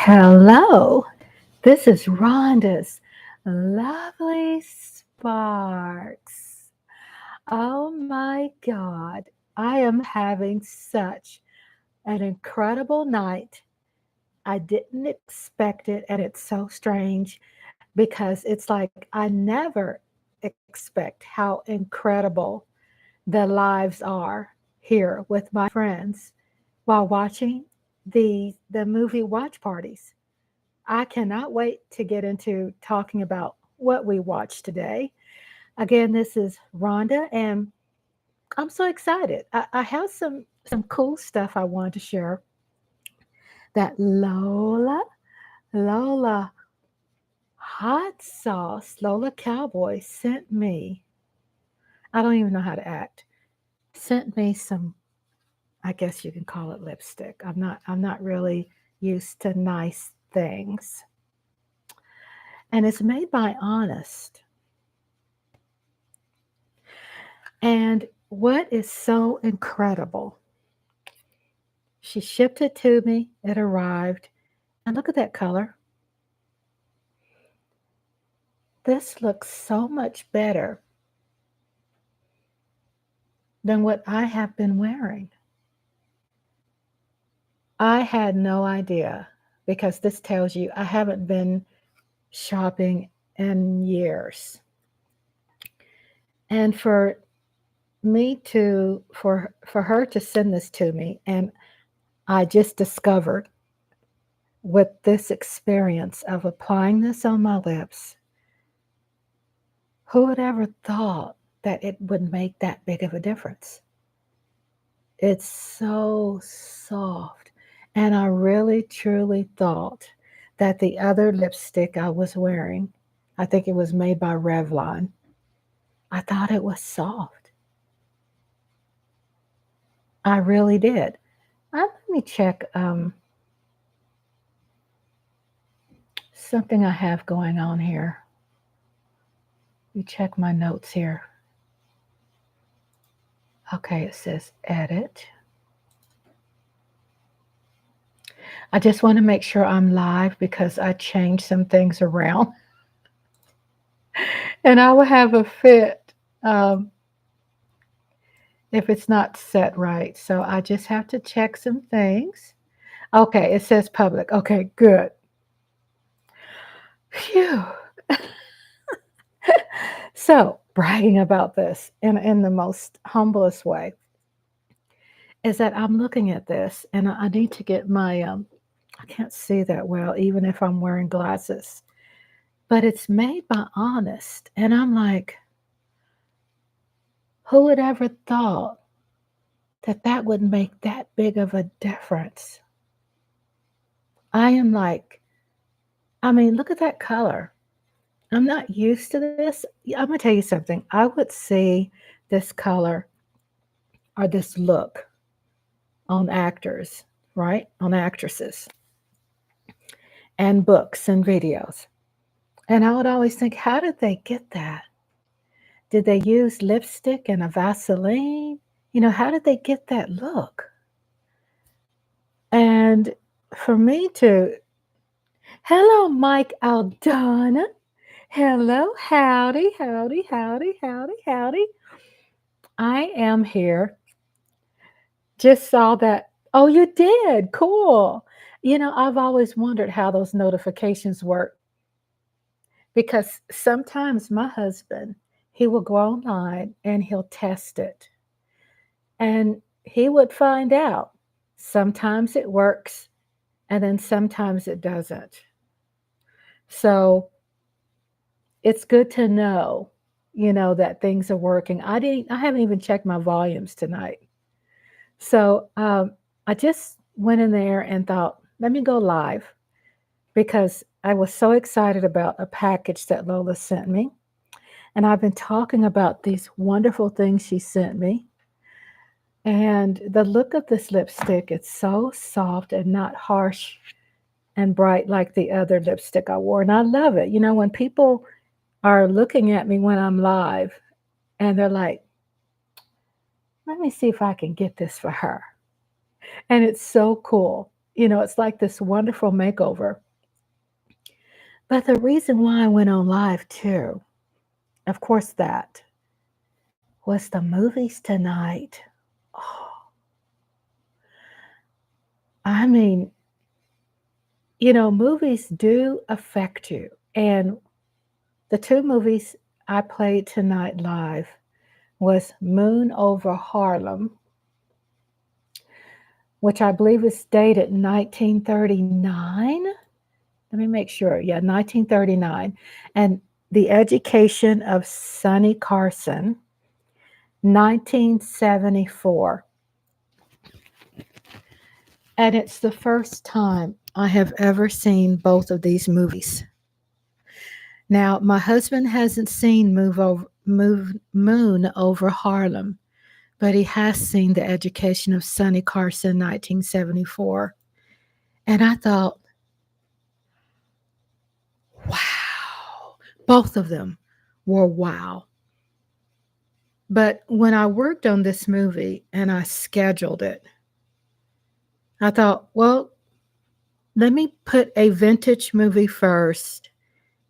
Hello, this is Rhonda's lovely sparks. Oh my God, I am having such an incredible night. I didn't expect it, and it's so strange because it's like I never expect how incredible the lives are here with my friends while watching the movie watch parties. I cannot wait to get into talking about what we watched today. Again, this is Rhonda, and I'm so excited. I have some cool stuff I wanted to share that Lola Hot Sauce, Lola Cowboy sent me. I don't even know how to act. Sent me some, I guess you can call it lipstick. I'm not really used to nice things. And it's made by Honest. And what is so incredible, she shipped it to me, it arrived, and look at that color. This looks so much better than what I have been wearing. I had no idea because this tells you I haven't been shopping in years. And for her to send this to me, and I just discovered with this experience of applying this on my lips, who would ever thought that it would make that big of a difference? It's so soft. And I really truly thought that the other lipstick I was wearing, I think it was made by Revlon, I thought it was soft. I really did. Let me check something I have going on here. Let me check my notes here. Okay, it says edit. I just want to make sure I'm live because I changed some things around and I will have a fit if it's not set right. So I just have to check some things. Okay, it says public. Okay, good. Phew. So, bragging about this in the most humblest way is that I'm looking at this and I need to get my, I can't see that well, even if I'm wearing glasses, but it's made by Honest. And I'm like, who would ever thought that that would make that big of a difference? I am like, I mean, look at that color. I'm not used to this. I'm gonna tell you something. I would see this color or this look on actors, right? On actresses and books and videos. And I would always think, how did they get that? Did they use lipstick and a Vaseline? How did they get that look? And for me to, hello, Mike Aldana. Hello, howdy, howdy, howdy, howdy, howdy. I am here. Just saw that. Oh, you did. Cool. I've always wondered how those notifications work because sometimes my husband, he will go online and he'll test it and he would find out. Sometimes it works and then sometimes it doesn't. So it's good to know, that things are working. I haven't even checked my volumes tonight. So I just went in there and thought, let me go live because I was so excited about a package that Lola sent me. And I've been talking about these wonderful things she sent me. And the look of this lipstick, it's so soft and not harsh and bright like the other lipstick I wore. And I love it. When people are looking at me when I'm live and they're like, let me see if I can get this for her. And it's so cool. It's like this wonderful makeover. But the reason why I went on live too, of course, that was the movies tonight. Oh, I mean, movies do affect you. And the two movies I played tonight live was Moon Over Harlem, which I believe is dated 1939. Let me make sure. Yeah, 1939. And The Education of Sonny Carson, 1974. And it's the first time I have ever seen both of these movies. Now, my husband hasn't seen Moon Over Harlem, but he has seen The Education of Sonny Carson, 1974. And I thought, wow, both of them were wow. But when I worked on this movie and I scheduled it, I thought, well, let me put a vintage movie first,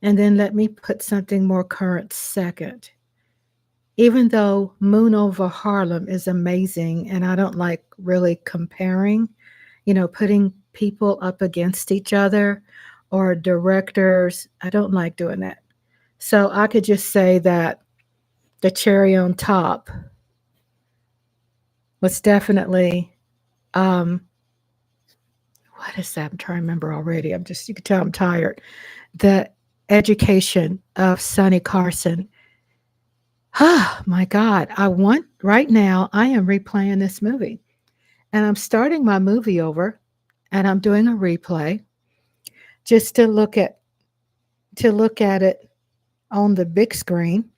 and then let me put something more current second. Even though Moon Over Harlem is amazing, and I don't like really comparing, putting people up against each other or directors. I don't like doing that. So I could just say that the cherry on top was definitely, what is that? I'm trying to remember already. You can tell I'm tired. The Education of Sonny Carson. Oh my God. Right now, I am replaying this movie and I'm starting my movie over and I'm doing a replay just to look at it on the big screen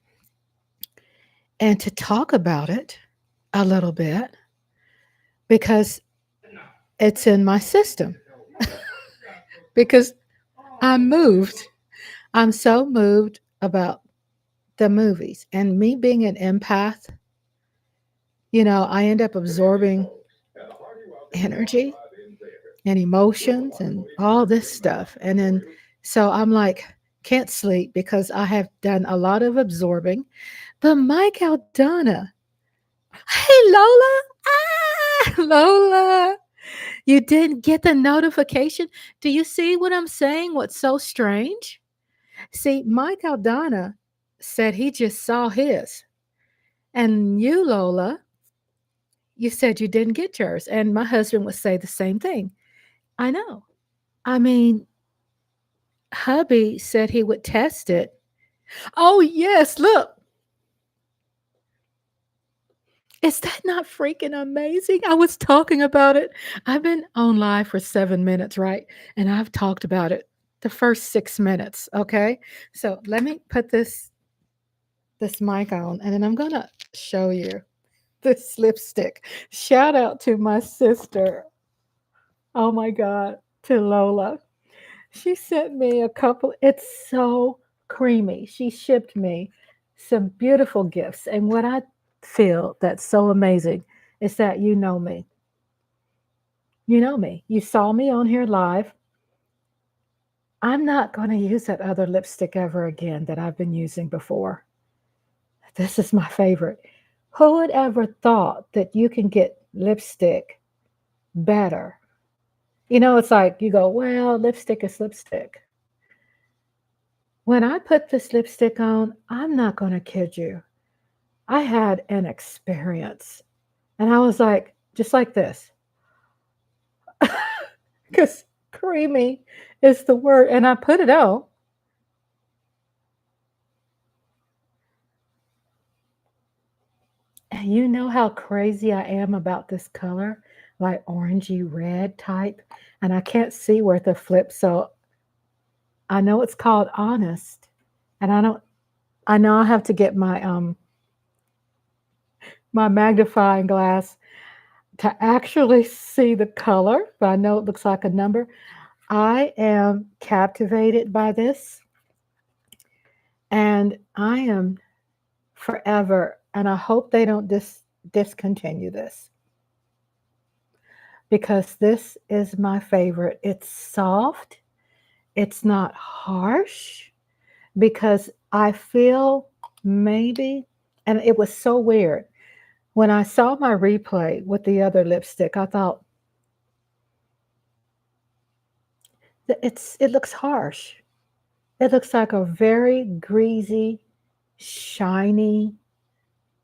and to talk about it a little bit because it's in my system. Because I'm moved. I'm so moved about the movies and me being an empath. I end up absorbing energy and emotions and all this stuff. And then, so I'm like, can't sleep because I have done a lot of absorbing. But Mike Aldana, hey, Lola. Lola, you didn't get the notification. Do you see what I'm saying? What's so strange? See, Mike Aldana said he just saw his. And you, Lola, you said you didn't get yours. And my husband would say the same thing. I know. I mean, hubby said he would test it. Oh, yes. Look, is that not freaking amazing? I was talking about it. I've been on live for 7 minutes, right? And I've talked about it the first 6 minutes. Okay. So let me put this mic on and then I'm going to show you this lipstick. Shout out to my sister. Oh my God, to Lola. She sent me a couple. It's so creamy. She shipped me some beautiful gifts. And what I feel that's so amazing is that you know me. You know me. You saw me on here live. I'm not going to use that other lipstick ever again that I've been using before. This is my favorite. Who would ever thought that you can get lipstick better? It's like you go, well, lipstick is lipstick. When I put this lipstick on, I'm not going to kid you. I had an experience. And I was like, just like this. Because creamy is the word. And I put it on. And you know how crazy I am about this color, like orangey red type. And I can't see where to flip. So I know it's called Honest. And I know I have to get my magnifying glass to actually see the color, but I know it looks like a number. I am captivated by this and I am forever, and I hope they don't discontinue this. because this is my favorite. It's soft, it's not harsh, because I feel maybe, and it was so weird. When I saw my replay with the other lipstick, I thought that it looks harsh. It looks like a very greasy, shiny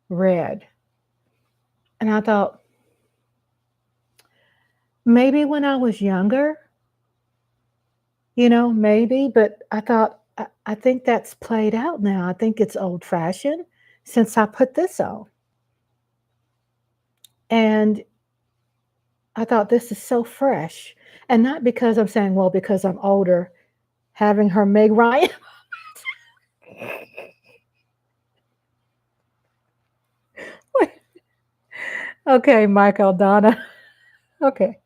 red. And I thought, maybe when I was younger, maybe, but I thought, I think that's played out now. I think it's old fashioned since I put this on. And I thought this is so fresh. And not because I'm saying, well, because I'm older, having her Meg Ryan. Okay, Mike Aldana. Okay.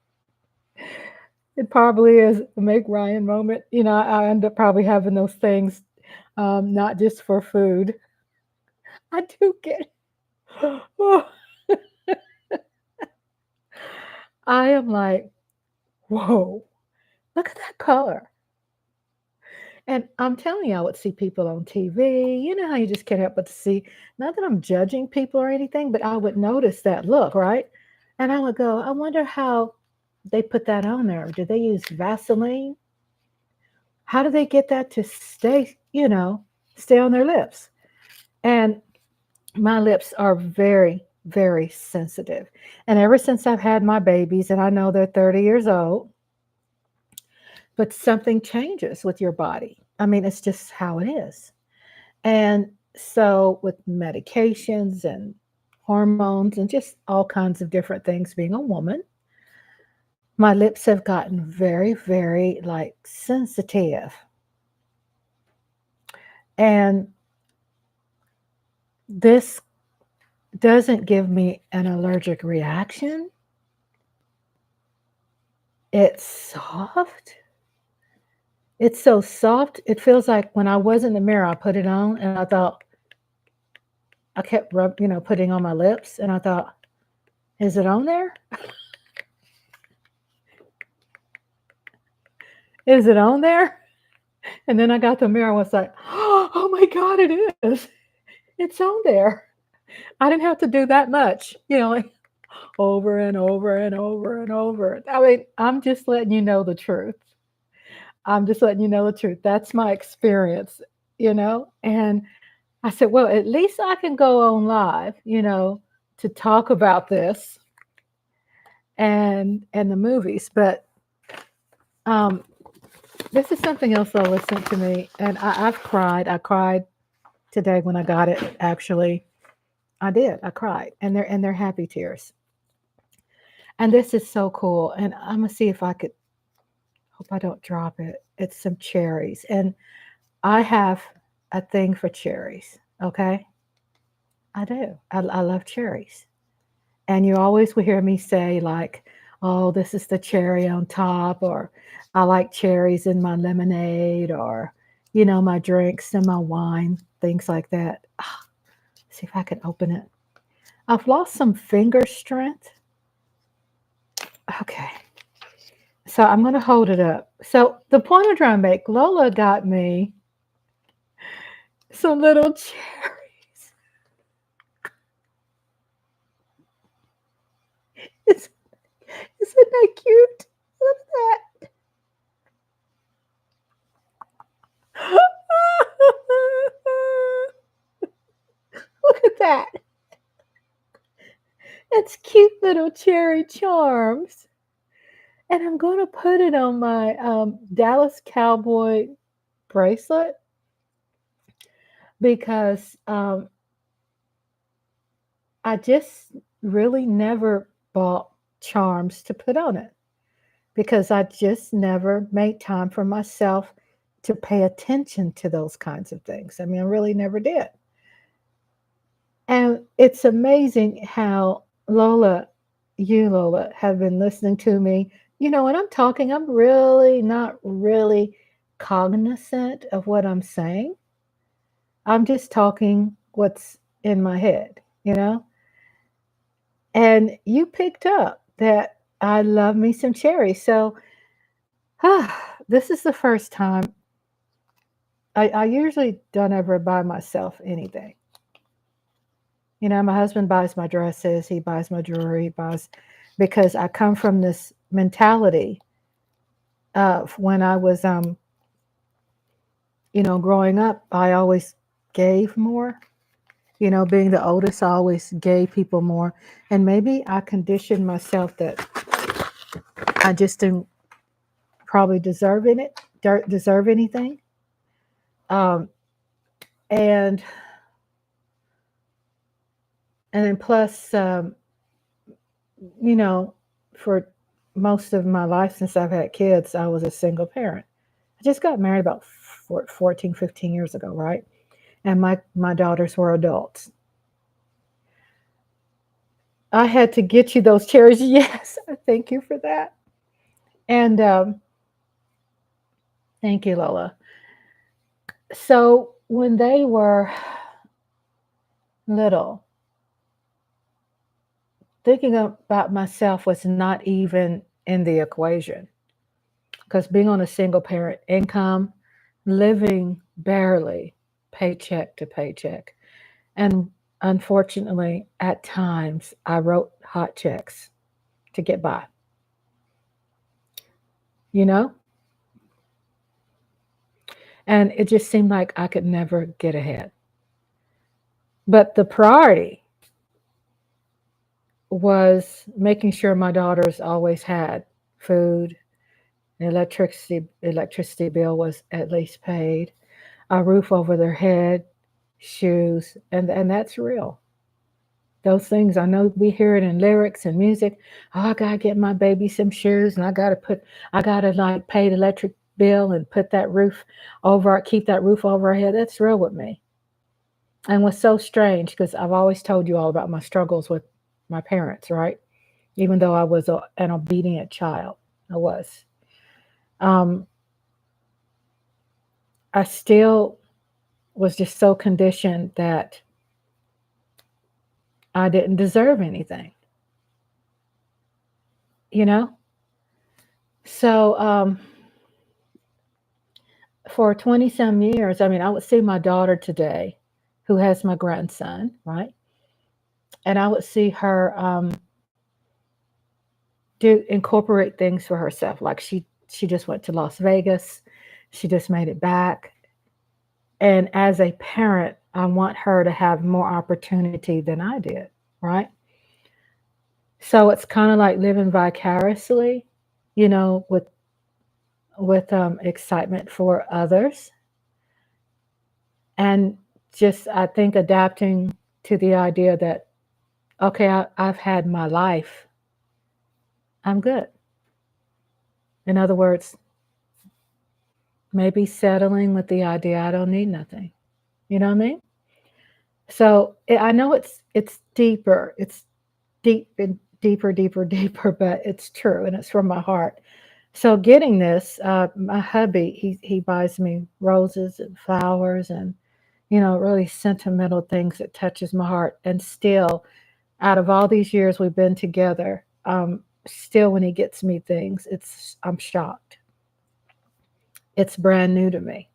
It probably is a Meg Ryan moment. I end up probably having those things, not just for food. I do get, oh, I am like, whoa, look at that color. And I'm telling you, I would see people on TV. You know how you just can't help but to see, not that I'm judging people or anything, but I would notice that look, right? And I would go, I wonder how they put that on there. Did they use Vaseline? How do they get that to stay on their lips? And my lips are very, very sensitive. And ever since I've had my babies, and I know they're 30 years old, but something changes with your body. I mean, it's just how it is. And so, with medications and hormones and just all kinds of different things, being a woman, my lips have gotten very, very like sensitive. And this doesn't give me an allergic reaction. It's soft. It's so soft. It feels like when I was in the mirror, I put it on and I thought, I kept putting on my lips and I thought, is it on there? Is it on there? And then I got the mirror and was like, oh my God, it is. It's on there. I didn't have to do that much, like over and over and over and over. I mean, I'm just letting you know the truth. I'm just letting you know the truth. That's my experience. And I said, well, at least I can go on live, to talk about this and the movies. But um, this is something else that listened to me, and I've cried. I cried today when I got it. Actually, I did. I cried, and they're happy tears. And this is so cool. And I'm gonna see if I could. Hope I don't drop it. It's some cherries, and I have a thing for cherries. Okay, I do. I love cherries. And you always will hear me say, like, oh, this is the cherry on top, or I like cherries in my lemonade, or, my drinks and my wine, things like that. Ah, see if I can open it. I've lost some finger strength. Okay. So I'm going to hold it up. So the point I'm trying to make, Lola got me some little cherries. Isn't that cute? Look at that. Look at that. It's cute little cherry charms. And I'm going to put it on my Dallas Cowboy bracelet because I just really never bought charms to put on it because I just never made time for myself to pay attention to those kinds of things. I mean, I really never did. And it's amazing how Lola, have been listening to me. When I'm talking, I'm really not really cognizant of what I'm saying. I'm just talking what's in my head. And you picked up that I love me some cherries. So, this is the first time I usually don't ever buy myself anything. My husband buys my dresses, he buys my jewelry, he buys because I come from this mentality of when I was growing up, I always gave more. Being the oldest, I always gave people more. And maybe I conditioned myself that I just didn't probably deserve anything. Um, and and then plus, you know, for most of my life since I've had kids, I was a single parent. I just got married about 14, 15 years ago, right? And my daughters were adults. I had to get you those chairs. Yes, thank you for that. And thank you, Lola. So when they were little, thinking about myself was not even in the equation because being on a single parent income, living barely paycheck to paycheck, and unfortunately, at times I wrote hot checks to get by, you know? And it just seemed like I could never get ahead. But the priority was making sure my daughters always had food, electricity bill was at least paid, a roof over their head, shoes, and that's real. Those things I know we hear it in lyrics and music. Oh, I gotta get my baby some shoes, and I gotta like pay the electric bill and put that roof keep that roof over our head. That's real with me, and was so strange because I've always told you all about my struggles with my parents, right? Even though I was an obedient child, I was. Um, I still was just so conditioned that I didn't deserve anything, you know? So for 20 some years, I mean, I would see my daughter today, who has my grandson, right? And I would see her do incorporate things for herself. Like she just went to Las Vegas, she just made it back. And as a parent, I want her to have more opportunity than I did, right? So it's kind of like living vicariously, with excitement for others, and just I think adapting to the idea that okay, I've had my life, I'm good. In other words, maybe settling with the idea I don't need nothing. You know what I mean? So I know it's deeper. It's deep and deeper, deeper, deeper, but it's true and it's from my heart. So getting this, my hubby, he buys me roses and flowers and really sentimental things that touches my heart. And still, out of all these years we've been together, still when he gets me things, I'm shocked. It's brand new to me.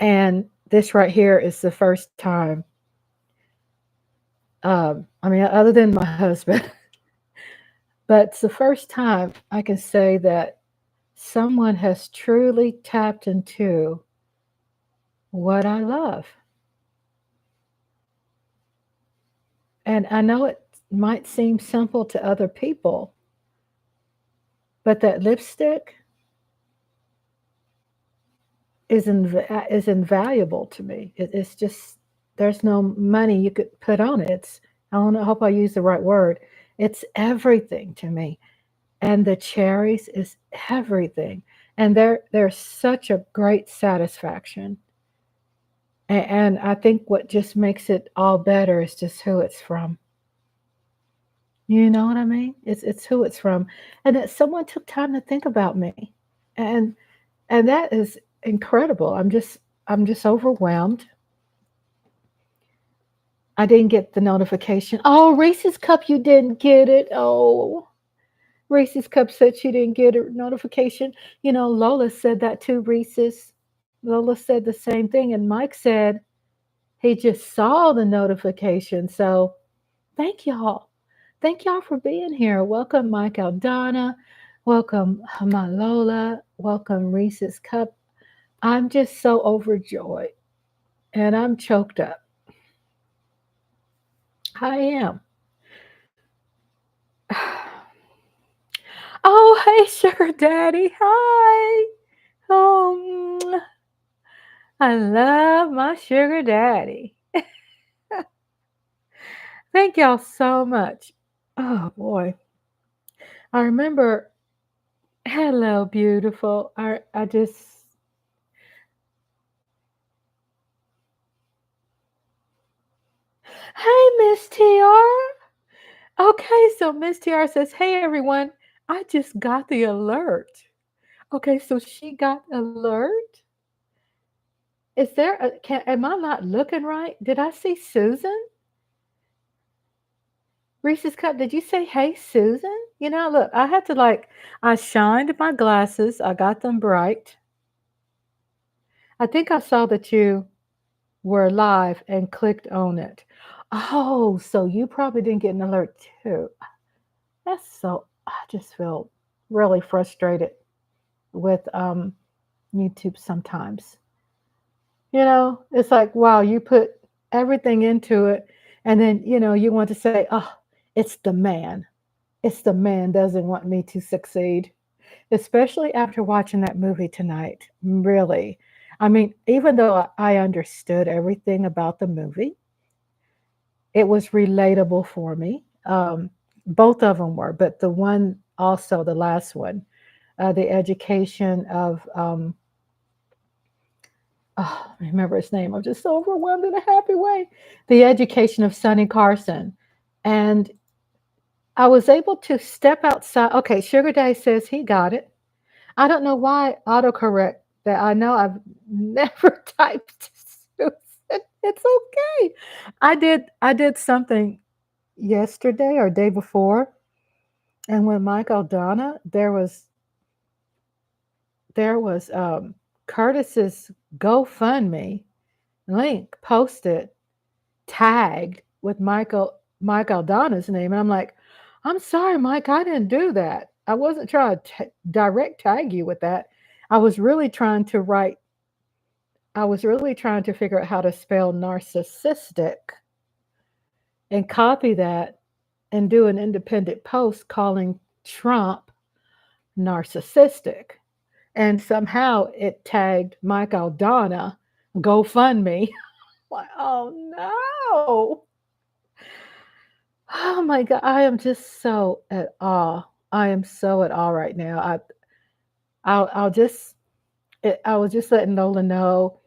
And this right here is the first time. I mean, other than my husband, but it's the first time I can say that someone has truly tapped into what I love. And I know it might seem simple to other people, but that lipstick is invaluable to me. It's just there's no money you could put on it. I don't know. I hope I use the right word. It's everything to me, and the cherries is everything. And there's such a great satisfaction. And I think what just makes it all better is just who it's from. You know what I mean? It's who it's from, and that someone took time to think about me, and and that is incredible. I'm just overwhelmed. I didn't get the notification. Oh, Reese's cup, you didn't get it. Oh, Reese's Cup said she didn't get a notification. Lola said that too, Reese's. Lola said the same thing, and Mike said he just saw the notification. So thank y'all. Thank y'all for being here. Welcome, Mike Aldana. Welcome, my Lola. Welcome, Reese's Cup. I'm just so overjoyed and I'm choked up. I am. Oh, hey, Sugar Daddy. Hi. Oh, I love my Sugar Daddy. Thank y'all so much. Oh, boy. I remember, hello, beautiful. I just, hey, Miss TR. Okay, so Miss TR says, hey, everyone. I just got the alert. Okay, so she got alert. Is there am I not looking right? Did I see Susan? Reese's Cup, did you say, hey, Susan? Look, I had to I shined my glasses. I got them bright. I think I saw that you were live and clicked on it. Oh, so you probably didn't get an alert too. I just feel really frustrated with YouTube sometimes. It's like, wow, you put everything into it, and then, you want to say, oh, it's the man. It's the man doesn't want me to succeed, especially after watching that movie tonight. Really. I mean, even though I understood everything about the movie, it was relatable for me. Both of them were, but the one also, the last one, the education of, oh, I remember his name. I'm just so overwhelmed in a happy way. The education of Sonny Carson. And I was able to step outside. Okay, Sugar Daddy says he got it. I don't know why autocorrect that I know I've never typed Susan. It's okay. I did something yesterday or day before, and when Michael Donna, there was Curtis's GoFundMe link posted, tagged with Mike Aldana's name, and I'm like, I'm sorry, Mike, I didn't do that. I wasn't trying to direct tag you with that. I was really trying to write. I was really trying to figure out how to spell narcissistic and copy that and do an independent post calling Trump narcissistic. And somehow it tagged Mike Aldana, GoFundMe. Like, oh no. Oh my God. I am just so at awe. I am so at awe right now. I'll just, I was just letting Nola know,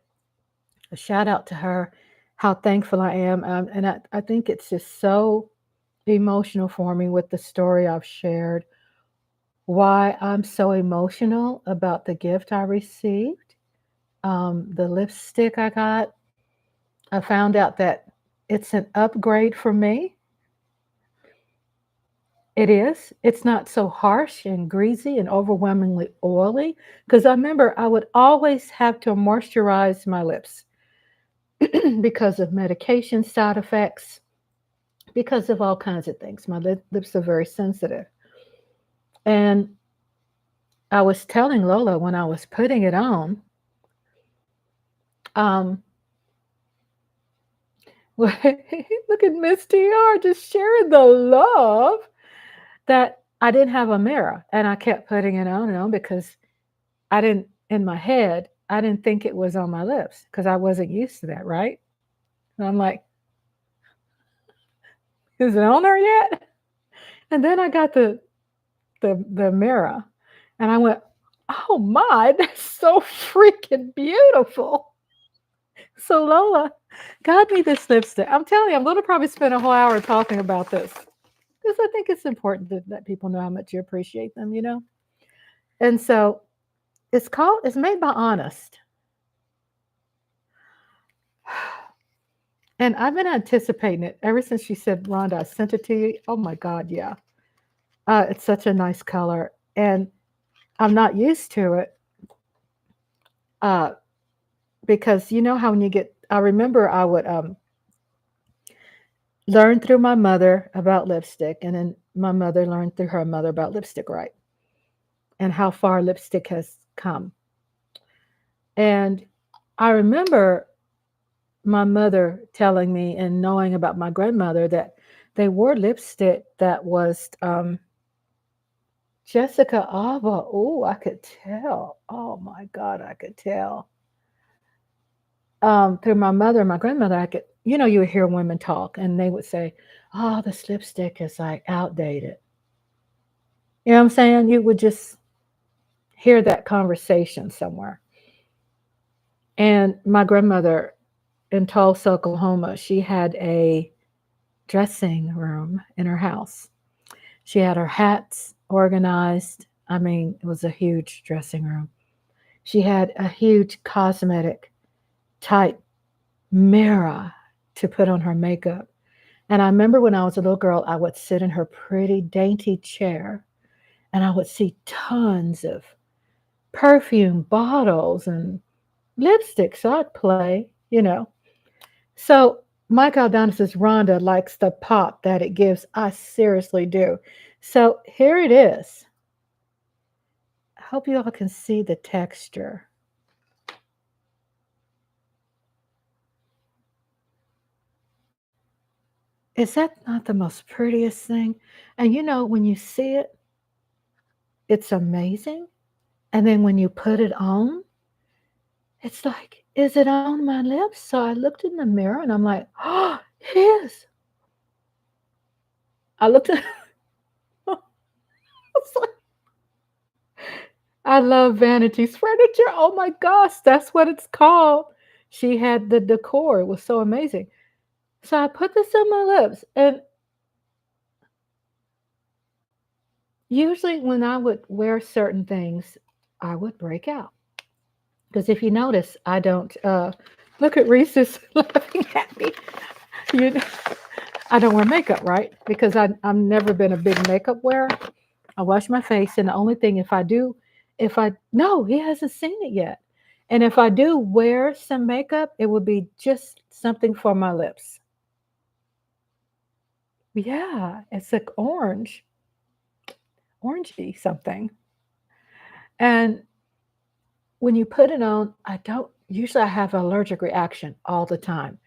a shout out to her, how thankful I am. And I think it's just so emotional for me with the story I've shared, why I'm so emotional about the gift I received, the lipstick I got. I found out that it's an upgrade for me. It is. It's not so harsh and greasy and overwhelmingly oily. Because I remember I would always have to moisturize my lips because of medication side effects, because of all kinds of things. My lips are very sensitive. And I was telling Lola when I was putting it on, um, look at Miss TR just sharing the love, that I didn't have a mirror and I kept putting it on and on because I didn't, in my head, I didn't think it was on my lips because I wasn't used to that, right? And I'm like, is it on there yet? And then I got the mirror and I went, oh my, that's so freaking beautiful. So Lola got me this lipstick. I'm telling you, I'm going to probably spend a whole hour talking about this because I think it's important to let people know how much you appreciate them. And so it's made by Honest. And I've been anticipating it ever since she said, Rhonda, I sent it to you. Oh my God, yeah. It's such a nice color, and I'm not used to it uh, because you know how when you get. I remember I would learn through my mother about lipstick, and then my mother learned through her mother about lipstick, right? And how far lipstick has come. And I remember my mother telling me and knowing about my grandmother that they wore lipstick that was Jessica Alba. Oh, I could tell. Oh my God, I could tell. Through my mother and my grandmother, I could, you would hear women talk and they would say, oh, this lipstick is like outdated. You know what I'm saying? You would just hear that conversation somewhere. And my grandmother in Tulsa, Oklahoma, she had a dressing room in her house. She had her hats organized. I mean, it was a huge dressing room. She had a huge cosmetic type mirror to put on her makeup. And I remember when I was a little girl, I would sit in her pretty, dainty chair and I would see tons of perfume bottles and lipstick. So I'd play. So Mike Aldana says Rhonda likes the pop that it gives. I seriously do. So here it is. I hope you all can see the texture. Is that not the most prettiest thing? And when you see it, it's amazing. And then when you put it on, it's like, is it on my lips? So I looked in the mirror and I'm like, oh, it is. I looked at it's like, I love Vanity's furniture. Oh my gosh, that's what it's called. She had the decor. It was so amazing. So I put this on my lips, and usually when I would wear certain things, I would break out. Because if you notice, I don't look at Reese's laughing at me. You, I don't wear makeup, right? Because I've never been a big makeup wearer. I wash my face, and the only thing if I do, if I no, he hasn't seen it yet. And if I do wear some makeup, it would be just something for my lips. Yeah, it's like orangey something. And when you put it on, I don't usually I have an allergic reaction all the time.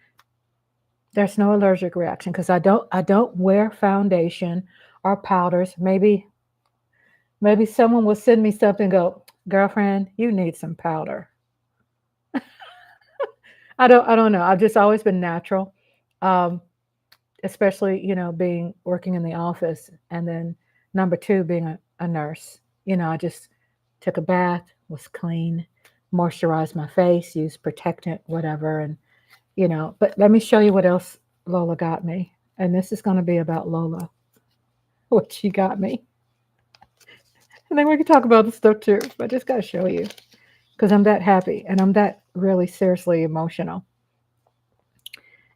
There's no allergic reaction because I don't wear foundation or powders. Maybe someone will send me something and go, girlfriend, you need some powder. I don't know. I've just always been natural. Um, especially, being working in the office and then number two being a nurse. I just took a bath, was clean, moisturized my face, used protectant, whatever. And but let me show you what else Lola got me. And this is going to be about Lola, what she got me. And then we can talk about the stuff too. But I just got to show you because I'm that happy and I'm that really seriously emotional.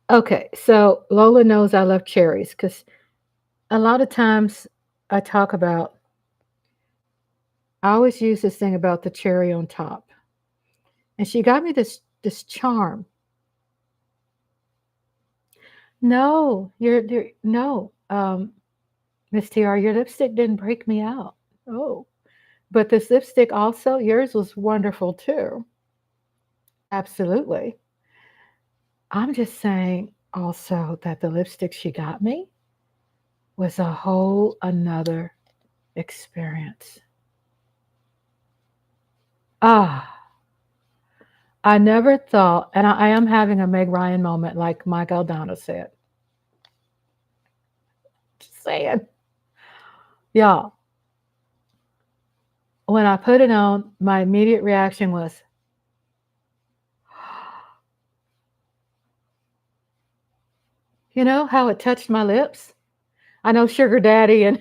Okay, so Lola knows I love cherries because a lot of times I talk about, I always use this thing about the cherry on top. And she got me this charm. No, you're no, Miss TR, your lipstick didn't break me out. Oh, but this lipstick also, yours was wonderful too. Absolutely. I'm just saying also that the lipstick she got me was a whole another experience. Ah, I never thought, and I am having a Meg Ryan moment, like Mike Aldana said. Just saying. Y'all, when I put it on, my immediate reaction was, you know how it touched my lips? I know Sugar Daddy and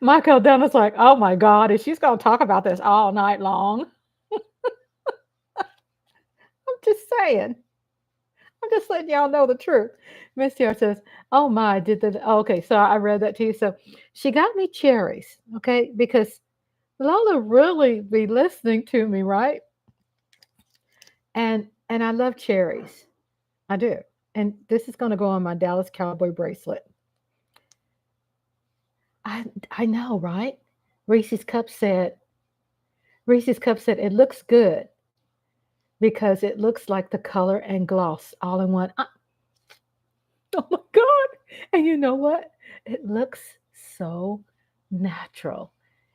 Mike Aldana's like, oh my God, and she's going to talk about this all night long. I'm just saying. I'm just letting y'all know the truth. Miss Tiara says, "Oh my, did the okay?" So I read that to you. So she got me cherries, okay, because Lola really be listening to me, right? And I love cherries. I do. And this is going to go on my Dallas Cowboy bracelet. I know, right? Reese's Cup said Reese's Cup said it looks good because it looks like the color and gloss all in one. Oh my god. And you know what? It looks so natural.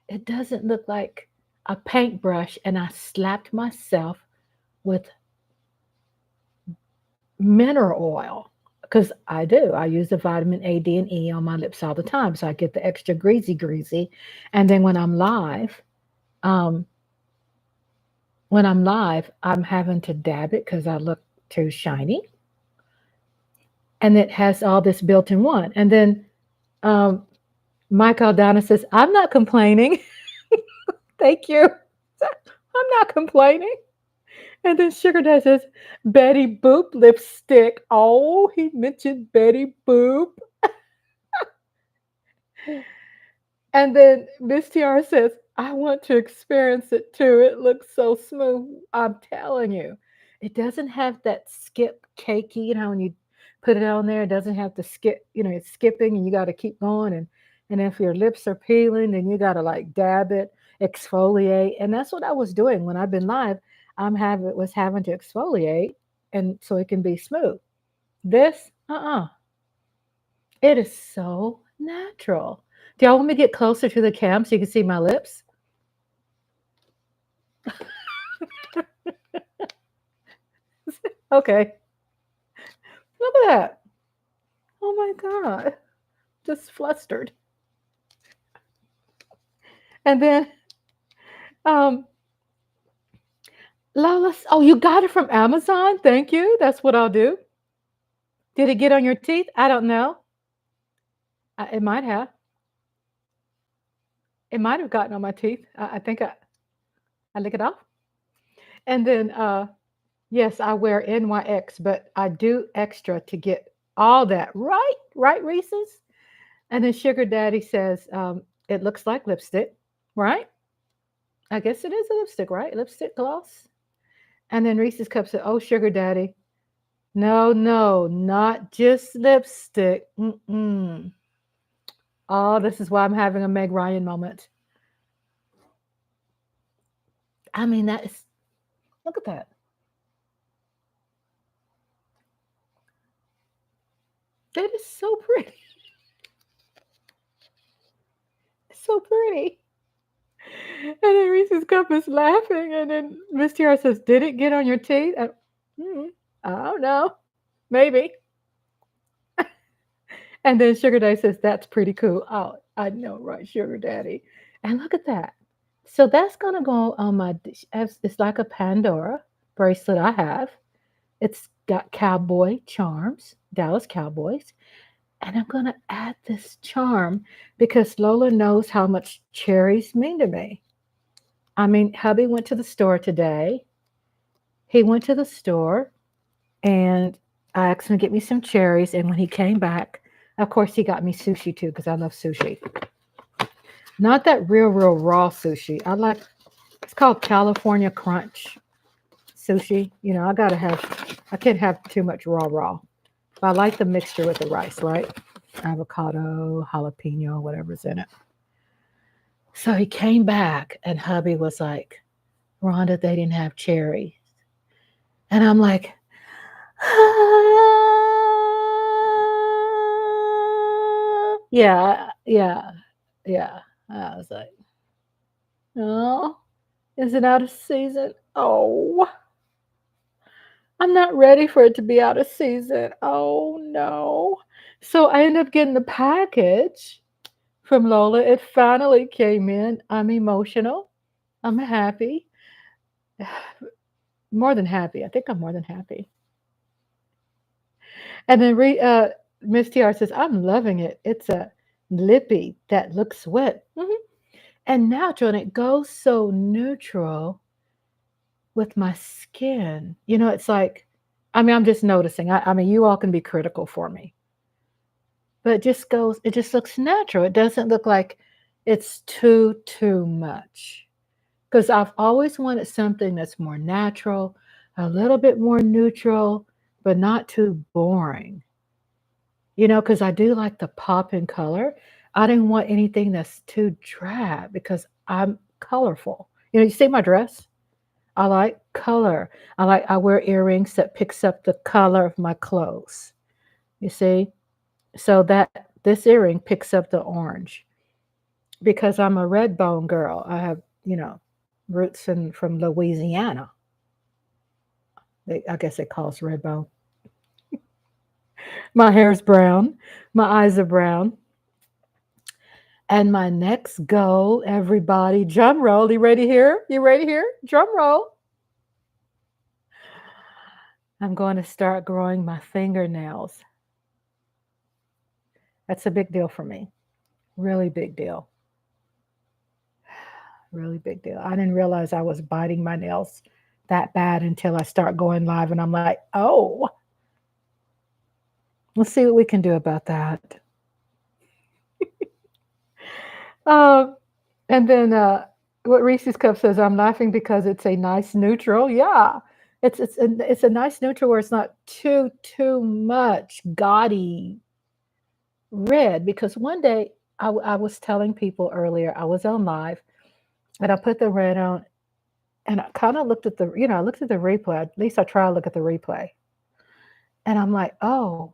It doesn't look like a paintbrush and I slapped myself with mineral oil because I do. I use the vitamin A, D, and E on my lips all the time, so I get the extra greasy. And then um, when I'm live, I'm having to dab it because I look too shiny, and it has all this built in one. And then um, Mike Aldana says, "I'm not complaining. Thank you. I'm not complaining." And then Sugar Dad says, "Betty Boop lipstick." Oh, he mentioned Betty Boop. And then Miss Tiara says, "I want to experience it too. It looks so smooth." I'm telling you. It doesn't have that skip cakey, when you put it on there, it doesn't have to skip, it's skipping and you got to keep going. And if your lips are peeling, then you got to like dab it, exfoliate. And that's what I was doing when I've been live. Was having to exfoliate and so it can be smooth. This, it is so natural. Do y'all want me to get closer to the cam so you can see my lips? Okay. Look at that. Oh my God. Just flustered. And then, um, Lala, oh, you got it from Amazon? Thank you. That's what I'll do. Did it get on your teeth? I don't know. It might have. It might have gotten on my teeth. I think I lick it off. And then, yes, I wear NYX, but I do extra to get all that right. Right, Reese's? And then Sugar Daddy says, it looks like lipstick, right? I guess it is a lipstick, right? Lipstick gloss. And then Reese's Cup said, "Oh, Sugar Daddy, no, no, not just lipstick. Mm-mm. Oh, this is why I'm having a Meg Ryan moment. I mean, look at that. That is so pretty. It's so pretty." And then Reese's Cup is laughing. And then Miss Tiara says, "Did it get on your teeth?" Mm, I don't know. Maybe. And then Sugar Daddy says, "That's pretty cool." Oh, I know, right, Sugar Daddy. And look at that. So that's gonna go on my. It's like a Pandora bracelet I have. It's got cowboy charms, Dallas Cowboys, and I'm gonna add this charm because Lola knows how much cherries mean to me. I mean, hubby went to the store today. He went to the store and I asked him to get me some cherries. And when he came back, of course, he got me sushi too because I love sushi. Not that real raw sushi. It's called California Crunch sushi. I can't have too much raw. But I like the mixture with the rice, right? Avocado, jalapeno, whatever's in it. So he came back and hubby was like, "Rhonda, they didn't have cherry." And I'm like, yeah, yeah, yeah. I was like, "Oh, is it out of season? Oh, I'm not ready for it to be out of season. Oh no." So I ended up getting the package from Lola. It finally came in. I'm emotional. I'm happy. More than happy. I think I'm more than happy. And then Miss TR says, "I'm loving it. It's a lippy that looks wet, and natural, and it goes so neutral with my skin. It's like I mean, I'm just noticing. I mean, you all can be critical for me, but it just looks natural. It doesn't look like it's too much. Because I've always wanted something that's more natural, a little bit more neutral, but not too boring. Because I do like the pop in color. I didn't want anything that's too drab because I'm colorful. You see my dress? I like color. I wear earrings that picks up the color of my clothes. You see? So that this earring picks up the orange because I'm a red bone girl. I have, roots from Louisiana. I guess it calls red bone. My hair's brown. My eyes are brown. And my next goal, everybody, drum roll. You ready here? You ready here? Drum roll. I'm going to start growing my fingernails. That's a big deal for me. Really big deal. Really big deal. I didn't realize I was biting my nails that bad until I start going live and I'm like, oh, let's see what we can do about that. Um, and then what Reese's Cup says, I'm laughing because it's a nice neutral. Yeah, it's a nice neutral where it's not too much gaudy red. Because one day I was telling people earlier I was on live and I put the red on and I kind of looked at I looked at the replay. At least I try to look at the replay, and I'm like, oh,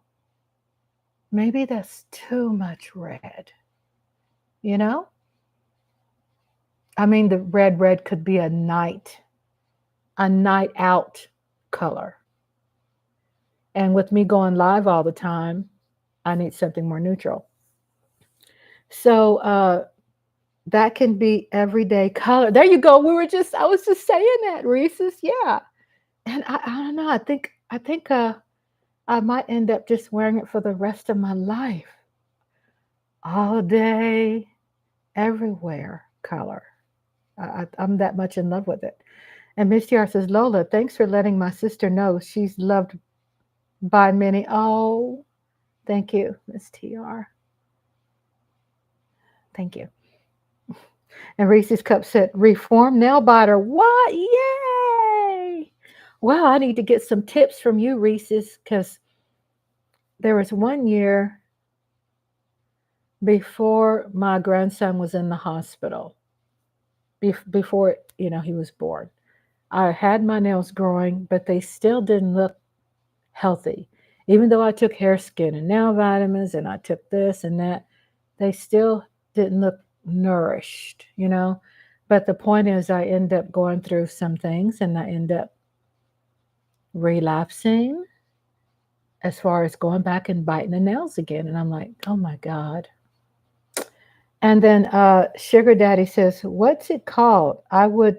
maybe that's too much red. You know? I mean, the red could be a night out color. And with me going live all the time, I need something more neutral. So that can be everyday color. There you go. I was just saying that, Reese's. Yeah. And I don't know. I think I might end up just wearing it for the rest of my life. All day, everywhere color. I'm that much in love with it. And Miss TR says, Lola, thanks for letting my sister know she's loved by many. Oh, thank you, Miss TR. Thank you. And Reese's Cup said, reform nail biter. What? Yay! Wow, I need to get some tips from you, Reese's, because there was one year before my grandson was in the hospital, before, he was born. I had my nails growing, but they still didn't look healthy. Even though I took hair, skin, and nail vitamins and I took this and that, they still didn't look nourished. But the point is, I end up going through some things and I end up relapsing as far as going back and biting the nails again. And I'm like, oh my God. And then Sugar Daddy says, what's it called? I would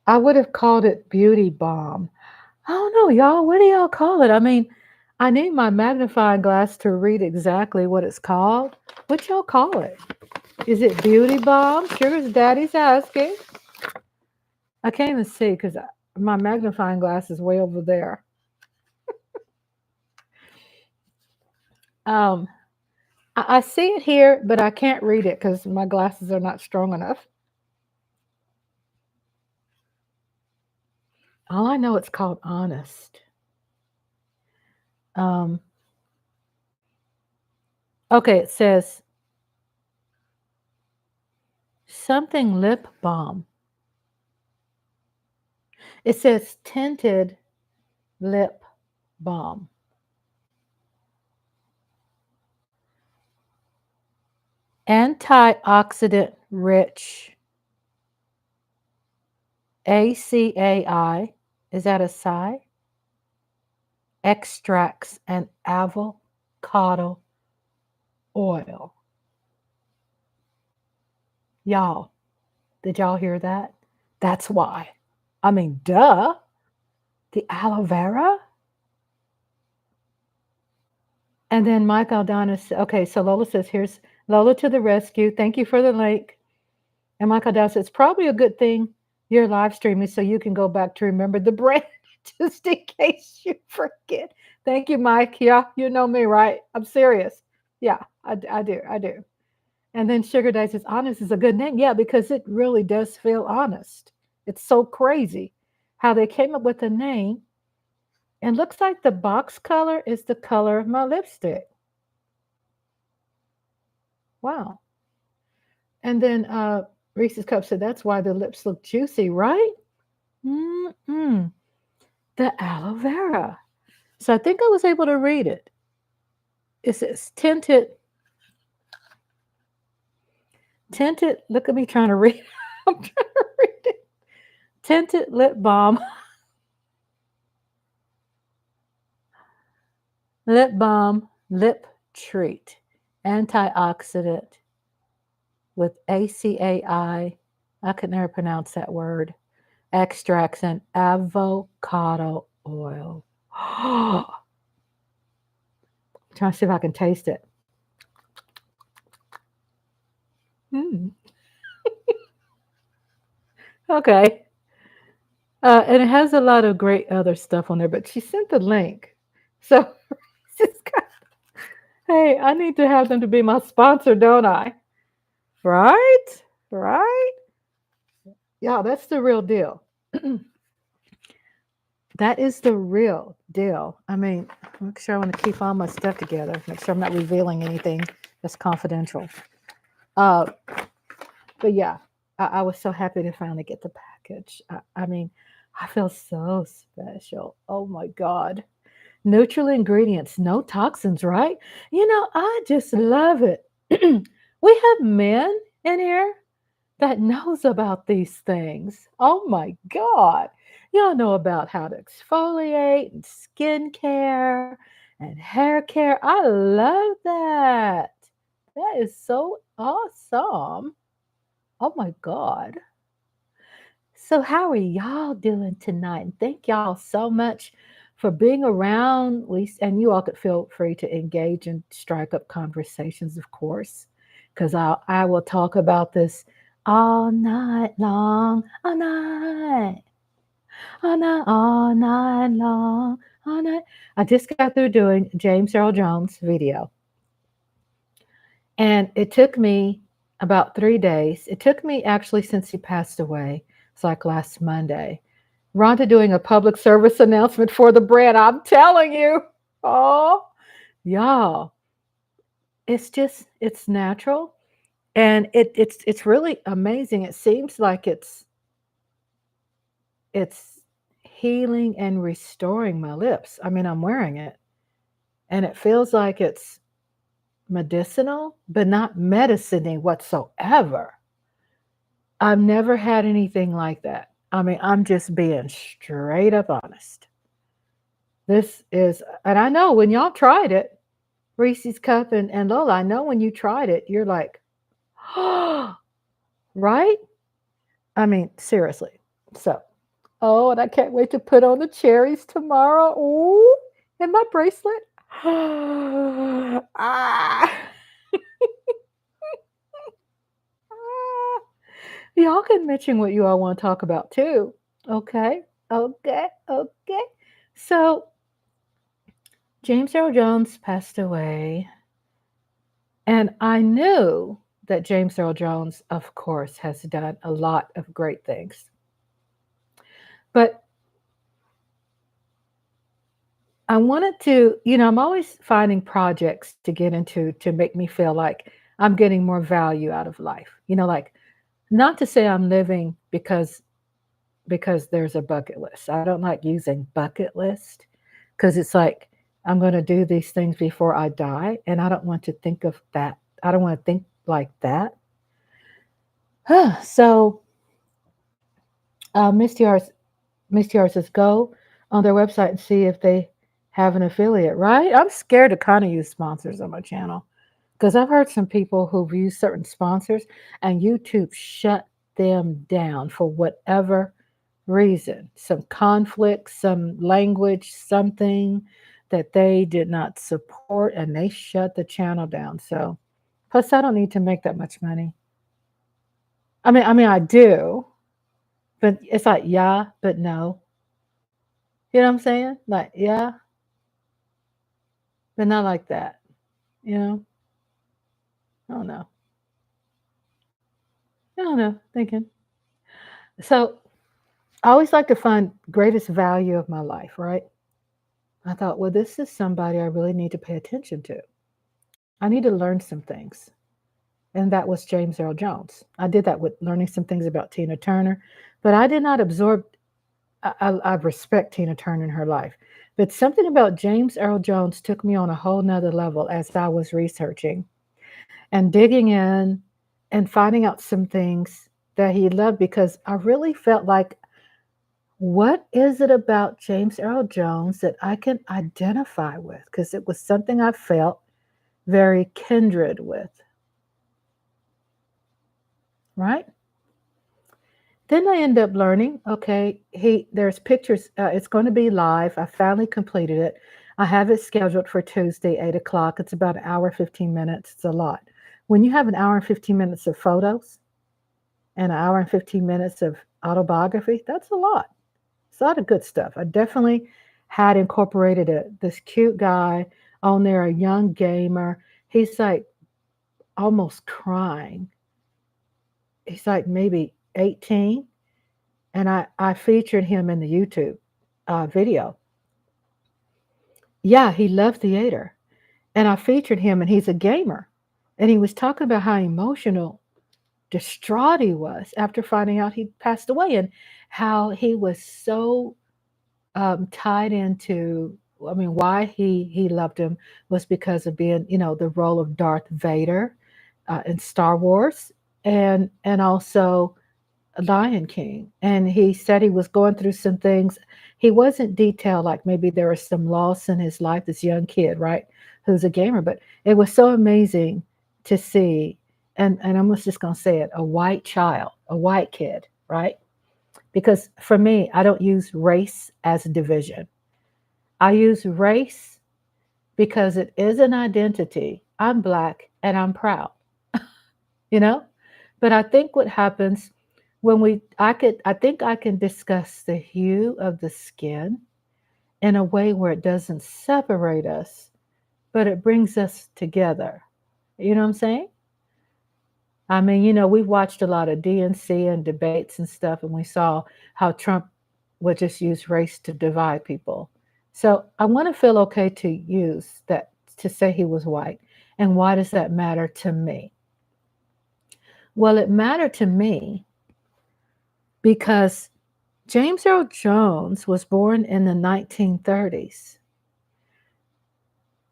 have called it Beauty Balm. I don't know, y'all. What do y'all call it? I mean, I need my magnifying glass to read exactly what it's called. What y'all call it? Is it Beauty Balm? Sugar's Daddy's asking. I can't even see because my magnifying glass is way over there. Um, I see it here, but I can't read it because my glasses are not strong enough. All I know, it's called Honest. Um, okay, it says something lip balm. It says tinted lip balm. Antioxidant rich. ACAI. Is that a sigh? Extracts and avocado oil. Y'all, did y'all hear that? That's why. I mean, duh. The aloe vera? And then Mike Aldana, okay, so Lola says, here's Lola to the rescue. Thank you for the link. And Mike Aldana says, it's probably a good thing you're live streaming so you can go back to remember the brand. just in case you forget. Thank you, Mike. Yeah, you know me, right? I'm serious. Yeah, I do. I do. And then Sugar Days is honest is a good name. Yeah, because it really does feel honest. It's so crazy how they came up with the name. And looks like the box color is the color of my lipstick. Wow. And then Reese's Cup said that's why the lips look juicy, right? Mm-mm. The aloe vera. So I think I was able to read it. It says tinted. Look at me trying to read. I'm trying to read it. Tinted lip balm, lip treat, antioxidant with ACAI. I could never pronounce that word. Extracts and avocado oil. Trying to see if I can taste it. Mm, okay. And it has a lot of great other stuff on there, but she sent the link. So she's got, hey, I need to have them to be my sponsor, don't I? Right? Right? Yeah, that's the real deal. That is the real deal. I mean, make sure I want to keep all my stuff together. Make sure I'm not revealing anything that's confidential. Uh, but yeah, I was so happy to finally get the package. I mean, I feel so special. Oh my God. Neutral ingredients, no toxins, right? I just love it. We have men in here that knows about these things. Oh my God. Y'all know about how to exfoliate and skincare and hair care. I love that. That is so awesome. Oh my God. So, how are y'all doing tonight? And thank y'all so much for being around. And you all could feel free to engage and strike up conversations, of course, because I will talk about this all night long, all night long, all night. I just got through doing James Earl Jones' video, and it took me about 3 days. It took me actually since he passed away. It's like last Monday. Rhonda doing a public service announcement for the brand. I'm telling you. Oh, y'all. It's natural. And it's really amazing. It seems like it's healing and restoring my lips. I mean, I'm wearing it and it feels like it's medicinal, but not medicine whatsoever. I've never had anything like that. I mean, I'm just being straight up honest. This is, and I know when y'all tried it, Reese's Cup and Lola, I know when you tried it, you're like, oh, right? I mean, seriously. So, oh, and I can't wait to put on the cherries tomorrow. Oh, and my bracelet. ah. Y'all can mention what you all want to talk about too. Okay. Okay. Okay. So, James Earl Jones passed away, and I knew that James Earl Jones, of course, has done a lot of great things. But I wanted to, I'm always finding projects to get into to make me feel like I'm getting more value out of life. Like not to say I'm living because there's a bucket list. I don't like using bucket list because it's like I'm going to do these things before I die, and I don't want to think of that. I don't want to think like that. So, Misty R says go on their website and see if they have an affiliate. Right? I'm scared to kind of use sponsors on my channel because I've heard some people who've used certain sponsors and YouTube shut them down for whatever reason, some conflict, some language, something that they did not support, and they shut the channel down. So, plus, I don't need to make that much money. I mean, I do, but it's like, yeah, but no. You know what I'm saying? Like, yeah, but not like that. You know? I don't know. I don't know. Thinking. So I always like to find greatest value of my life, right? I thought, well, this is somebody I really need to pay attention to. I need to learn some things. And that was James Earl Jones. I did that with learning some things about Tina Turner, but I did not absorb. I respect Tina Turner in her life, but something about James Earl Jones took me on a whole nother level as I was researching and digging in and finding out some things that he loved because I really felt like, what is it about James Earl Jones that I can identify with? Because it was something I felt very kindred with, right? Then I end up learning, okay, there's pictures. It's going to be live. I finally completed it. I have it scheduled for Tuesday, 8 o'clock. It's about an hour, 15 minutes. It's a lot. When you have an hour and 15 minutes of photos and an hour and 15 minutes of autobiography, that's a lot. It's a lot of good stuff. I definitely had incorporated this cute guy on there, a young gamer. He's like almost crying. He's like maybe 18. And I featured him in the YouTube video. Yeah, he loved theater. And I featured him, and he's a gamer. And he was talking about how emotional, distraught he was after finding out he passed away, and how he was so tied into. I mean, why he loved him was because of being, the role of Darth Vader in Star Wars, and also Lion King, and he said he was going through some things. He wasn't detailed, like maybe there was some loss in his life, this young kid, right, who's a gamer, but it was so amazing to see. And I'm just going to say it, a white child, a white kid, right? Because for me, I don't use race as a division. I use race because it is an identity. I'm black and I'm proud, you know? But I think what happens when I think I can discuss the hue of the skin in a way where it doesn't separate us, but it brings us together. You know what I'm saying? I mean, we've watched a lot of DNC and debates and stuff, and we saw how Trump would just use race to divide people. So I want to feel okay to use that to say he was white. And why does that matter to me? Well, it mattered to me because James Earl Jones was born in the 1930s.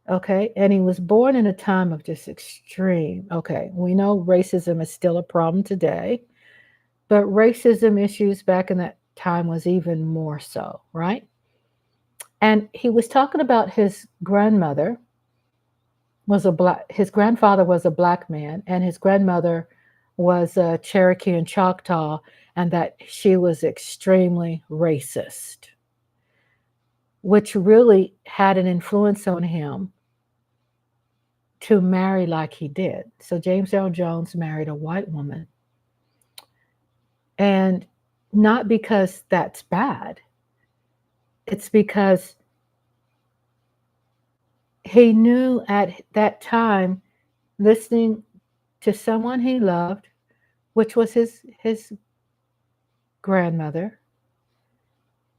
Okay. And he was born in a time of just extreme. Okay. We know racism is still a problem today, but racism issues back in that time was even more so, right? And he was talking about his grandfather was a black man, and his grandmother was a Cherokee and Choctaw, and that she was extremely racist, which really had an influence on him to marry like he did. So James Earl Jones married a white woman. And not because that's bad, it's because he knew at that time, listening to someone he loved, which was his grandmother,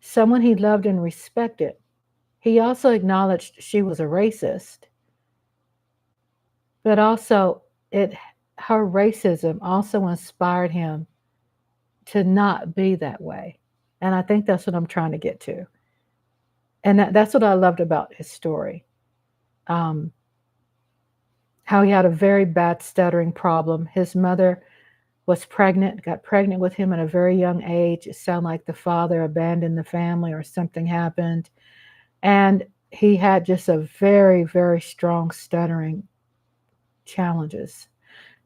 someone he loved and respected. He also acknowledged she was a racist, but also it her racism also inspired him to not be that way. And I think that's what I'm trying to get to. And that's what I loved about his story. Um, how he had a very bad stuttering problem. His mother was pregnant, got pregnant with him at a very young age. It sounded like the father abandoned the family or something happened. And he had just a very, very strong stuttering challenges.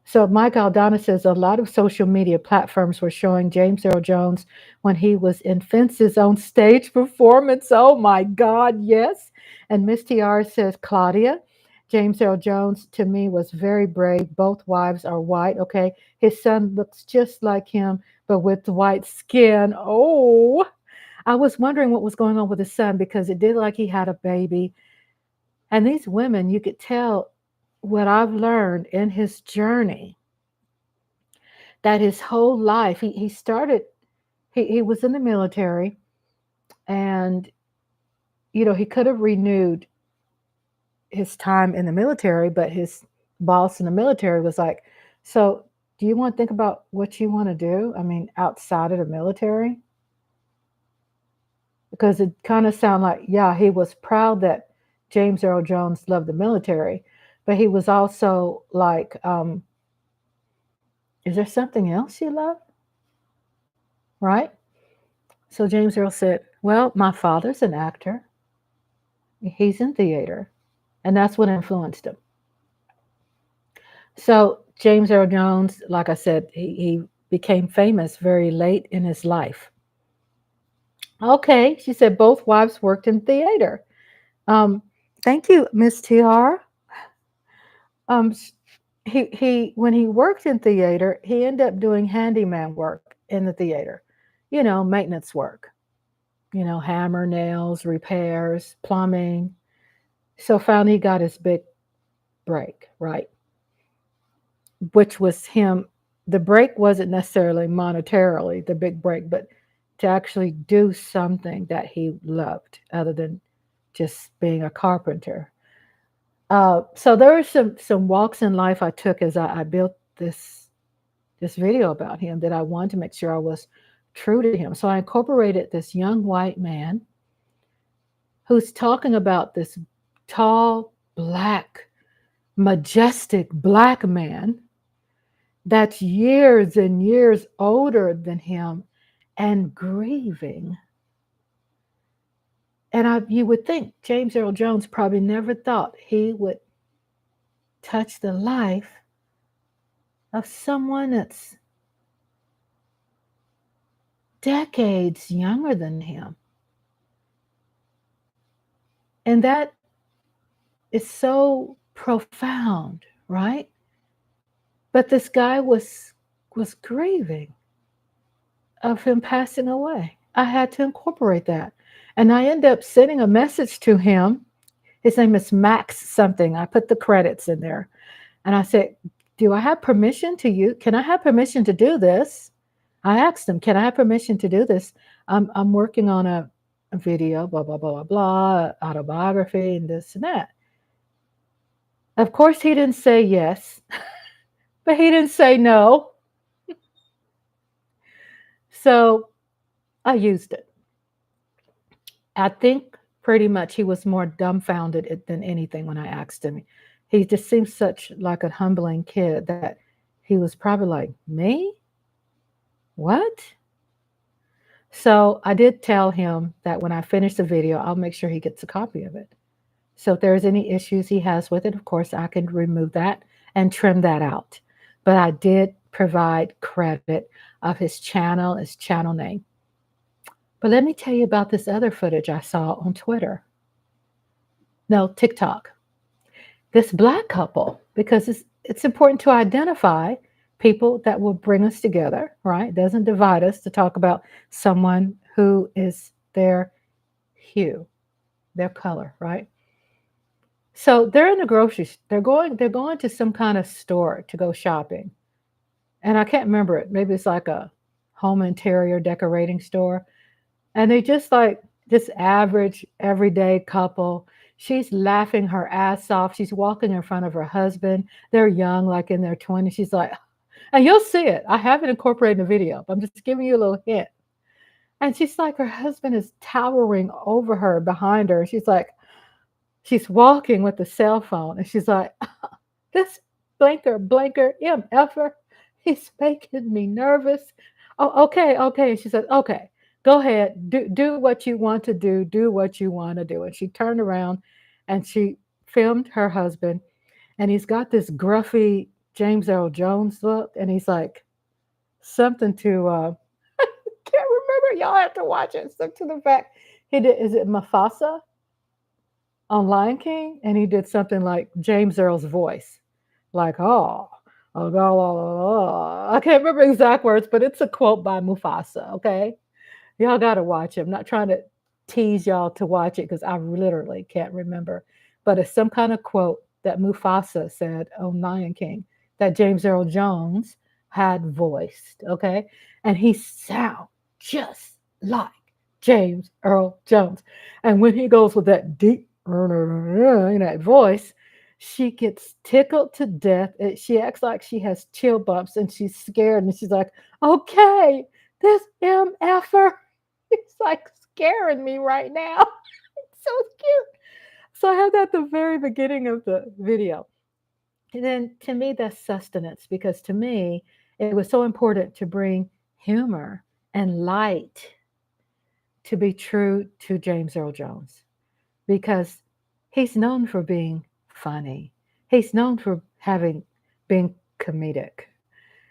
So Mike Aldana says a lot of social media platforms were showing James Earl Jones when he was in Fence's on stage performance. Oh my God, yes. And Miss TR says, Claudia, James Earl Jones to me was very brave. Both wives are white. Okay. His son looks just like him, but with white skin. Oh, I was wondering what was going on with his son because it did like he had a baby. And these women, you could tell what I've learned in his journey that his whole life, he started, he was in the military and, he could have renewed his time in the military, but his boss in the military was like, so do you want to think about what you want to do? I mean, outside of the military? Because it kind of sounded like, yeah, he was proud that James Earl Jones loved the military, but he was also like, is there something else you love? Right? So James Earl said, well, my father's an actor. He's in theater. And that's what influenced him. So James Earl Jones, like I said, he became famous very late in his life. Okay, she said both wives worked in theater. Um, Thank you, Miss TR. Um, he when he worked in theater, he ended up doing handyman work in the theater, maintenance work, hammer, nails, repairs, plumbing. So finally he got his big break, right? Which was him. The break wasn't necessarily monetarily the big break, but to actually do something that he loved other than just being a carpenter. So there were some walks in life I took as I built this video about him that I wanted to make sure I was true to him. So I incorporated this young white man who's talking about this tall, black, majestic black man that's years and years older than him and grieving. And you would think James Earl Jones probably never thought he would touch the life of someone that's decades younger than him. And that is so profound, right? But this guy was grieving of him passing away. I had to incorporate that. And I ended up sending a message to him. His name is Max something. I put the credits in there. And I said, do I have permission to use? Can I have permission to do this? I asked him, can I have permission to do this? I'm working on a video, blah, blah, blah, blah, blah, autobiography and this and that. Of course, he didn't say yes, but he didn't say no. So I used it. I think pretty much he was more dumbfounded than anything when I asked him. He just seems such like a humbling kid that he was probably like, me? What? So I did tell him that when I finish the video, I'll make sure he gets a copy of it. So if there's any issues he has with it, of course, I can remove that and trim that out. But I did provide credit of his channel name. But let me tell you about this other footage I saw on Twitter. No, TikTok. This black couple, because it's important to identify people that will bring us together, right? It doesn't divide us to talk about someone who is their hue, their color, right? So they're in the grocery. They're going to some kind of store to go shopping, and I can't remember it. Maybe it's like a home interior decorating store, and they just like this average everyday couple. She's laughing her ass off. She's walking in front of her husband. They're young, like in their 20s. She's like, and you'll see it. I haven't incorporated the video, but I'm just giving you a little hint. And she's like, her husband is towering over her, behind her. She's walking with the cell phone, and she's like, this blinker, MFer, he's making me nervous. Oh, okay, okay. And she said, okay, go ahead, do what you want to do what you want to do. And she turned around and she filmed her husband, and he's got this gruffy James Earl Jones look, and he's like something to can't remember. Y'all have to watch it. Stuck to the fact he did. Is it Mufasa on Lion King? And he did something like James Earl's voice, like oh, I can't remember exact words, but it's a quote by Mufasa. Okay, Y'all got to watch it. I'm not trying to tease y'all to watch it because I literally can't remember. But it's some kind of quote that Mufasa said on Lion King that James Earl Jones had voiced. Okay. And he sounds just like James Earl Jones. And when he goes with that deep, in that voice, she gets tickled to death. She acts like she has chill bumps and she's scared and she's like, okay, this MFer is like scaring me right now. It's so cute. So I had that at the very beginning of the video. And then to me, that's sustenance because to me, it was so important to bring humor and light to be true to James Earl Jones because he's known for being funny. He's known for having being comedic.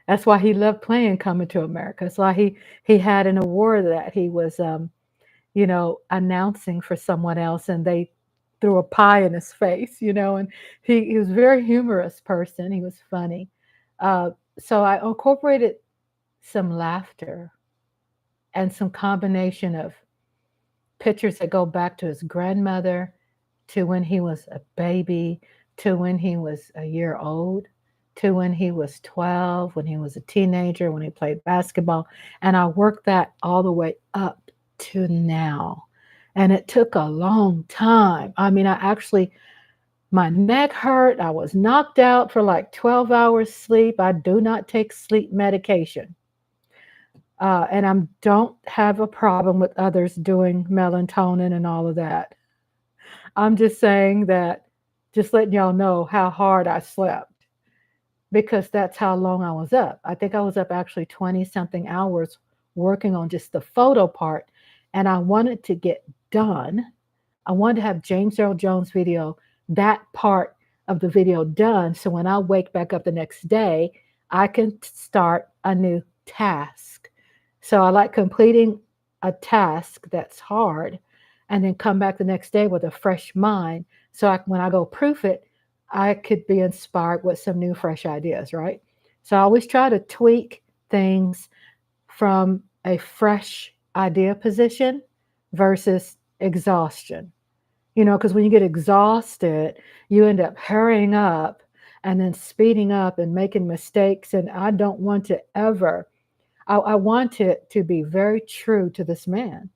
That's why he loved playing Coming to America. That's why he had an award that he was announcing for someone else and they threw a pie in his face, and he was a very humorous person. He was funny. Uh, so I incorporated some laughter and some combination of pictures that go back to his grandmother, to when he was a baby, to when he was a year old, to when he was 12, when he was a teenager, when he played basketball. And I worked that all the way up to now. And it took a long time. I mean, my neck hurt. I was knocked out for like 12 hours sleep. I do not take sleep medication. And I don't have a problem with others doing melatonin and all of that. I'm just saying that, just letting y'all know how hard I slept because that's how long I was up. I think I was up actually 20 something hours working on just the photo part. And I wanted to get done. I wanted to have James Earl Jones video, that part of the video done. So when I wake back up the next day, I can start a new task. So I like completing a task that's hard and then come back the next day with a fresh mind. So when I go proof it, I could be inspired with some new, fresh ideas, right? So I always try to tweak things from a fresh idea position versus exhaustion. Because when you get exhausted, you end up hurrying up and then speeding up and making mistakes. And I don't want to ever, I want it to be very true to this man.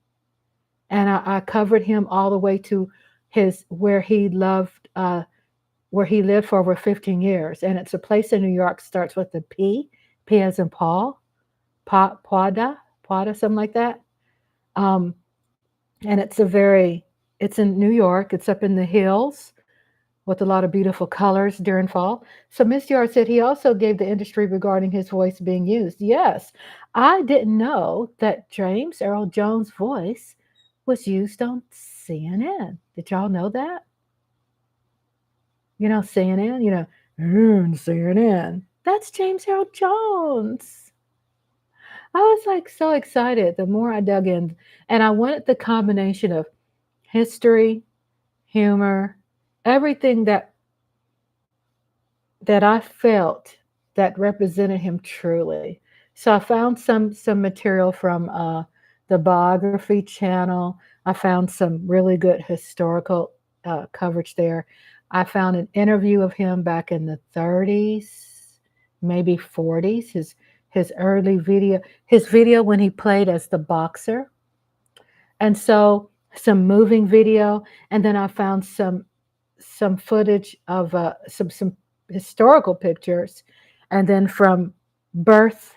And I covered him all the way to where he lived for over 15 years. And it's a place in New York, starts with the P, P as in Paul, Puada, something like that. Um, and it's in New York. It's up in the hills with a lot of beautiful colors during fall. So Miss Yard said he also gave the industry regarding his voice being used. Yes, I didn't know that James Earl Jones' voice was used on CNN. Did y'all know that? CNN, CNN. That's James Earl Jones. I was like so excited the more I dug in. And I wanted the combination of history, humor, everything that I felt that represented him truly. So I found some material from the biography channel. I found some really good historical coverage there. I found an interview of him back in the 30s, maybe 40s. His early video, his video when he played as the boxer, and so some moving video, and then I found some footage of some historical pictures, and then from birth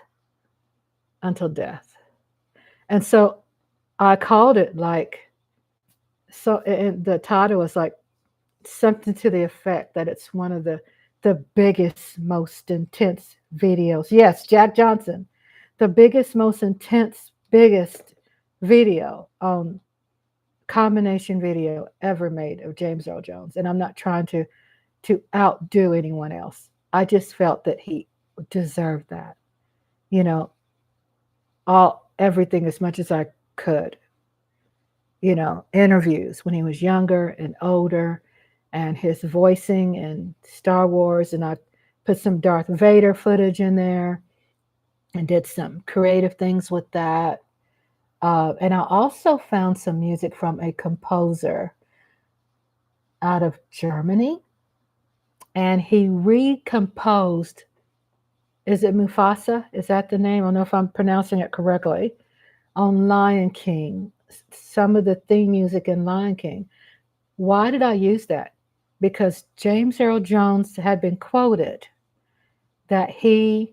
until death. And so I called it like so, and the title was like something to the effect that it's one of the biggest, most intense videos. Yes, Jack Johnson, the biggest, most intense, biggest video combination video ever made of James Earl Jones. And I'm not trying to outdo anyone else. I just felt that he deserved that. You know, all everything as much as I could. Interviews when he was younger and older, and his voicing in Star Wars, and I put some Darth Vader footage in there and did some creative things with that. And I also found some music from a composer out of Germany, and he recomposed. Is it Mufasa? Is that the name? I don't know if I'm pronouncing it correctly. On Lion King, some of the theme music in Lion King. Why did I use that? Because James Earl Jones had been quoted that his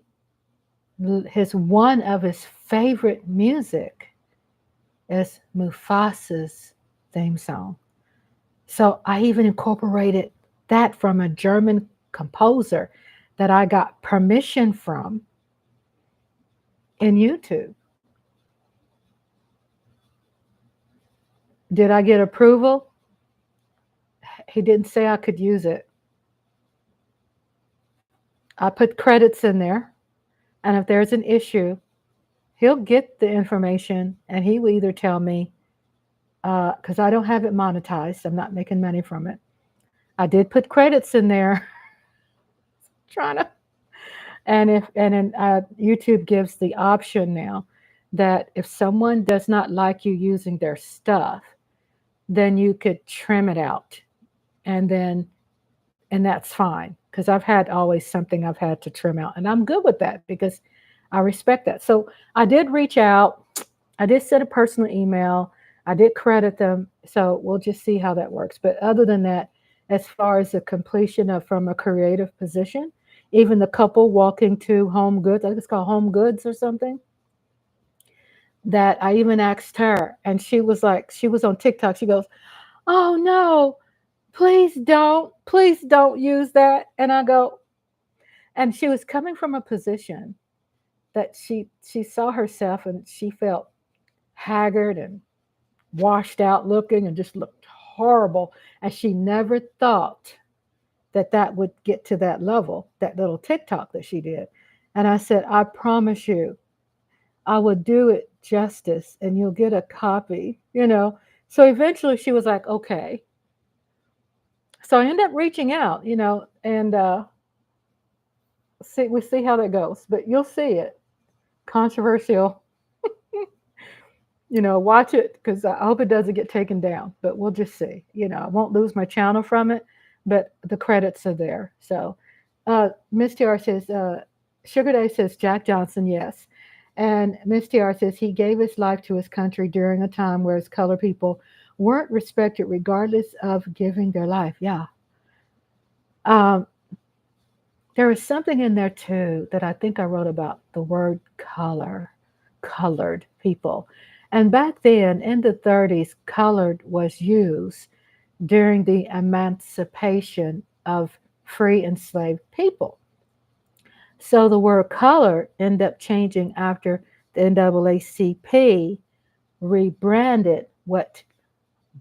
one of his favorite music is Mufasa's theme song. So I even incorporated that from a German composer that I got permission from in YouTube. Did I get approval? He didn't say I could use it. I put credits in there, and if there's an issue, he'll get the information and he will either tell me, because I don't have it monetized, I'm not making money from it. I did put credits in there, trying to, and YouTube gives the option now that if someone does not like you using their stuff, then you could trim it out, and then and that's fine because I've had always something I've had to trim out, and I'm good with that because I respect that. So I did reach out. I did send a personal email. I did credit them. So we'll just see how that works. But other than that, as far as the completion of from a creative position, even the couple walking to Home Goods, I think it's called Home Goods or something, that I even asked her, and she was like, she was on TikTok. She goes, "Oh no, please don't use that." And I go, and she was coming from a position that she saw herself and she felt haggard and washed out looking and just looked horrible, and she never thought that that would get to that level, that little TikTok that she did. And I said, I promise you, I will do it justice and you'll get a copy. So eventually she was like, okay. So I ended up reaching out, and we see how that goes. But you'll see it. Controversial. Watch it because I hope it doesn't get taken down. But we'll just see. I won't lose my channel from it, but the credits are there. So Miss TR says, Sugar Day says Jack Johnson, yes. And Miss TR says he gave his life to his country during a time where his color people weren't respected regardless of giving their life. Yeah. Um, there was something in there too that I think I wrote about the word color, colored people. And back then in the 30s, colored was used during the emancipation of free enslaved people. So the word color ended up changing after the NAACP rebranded what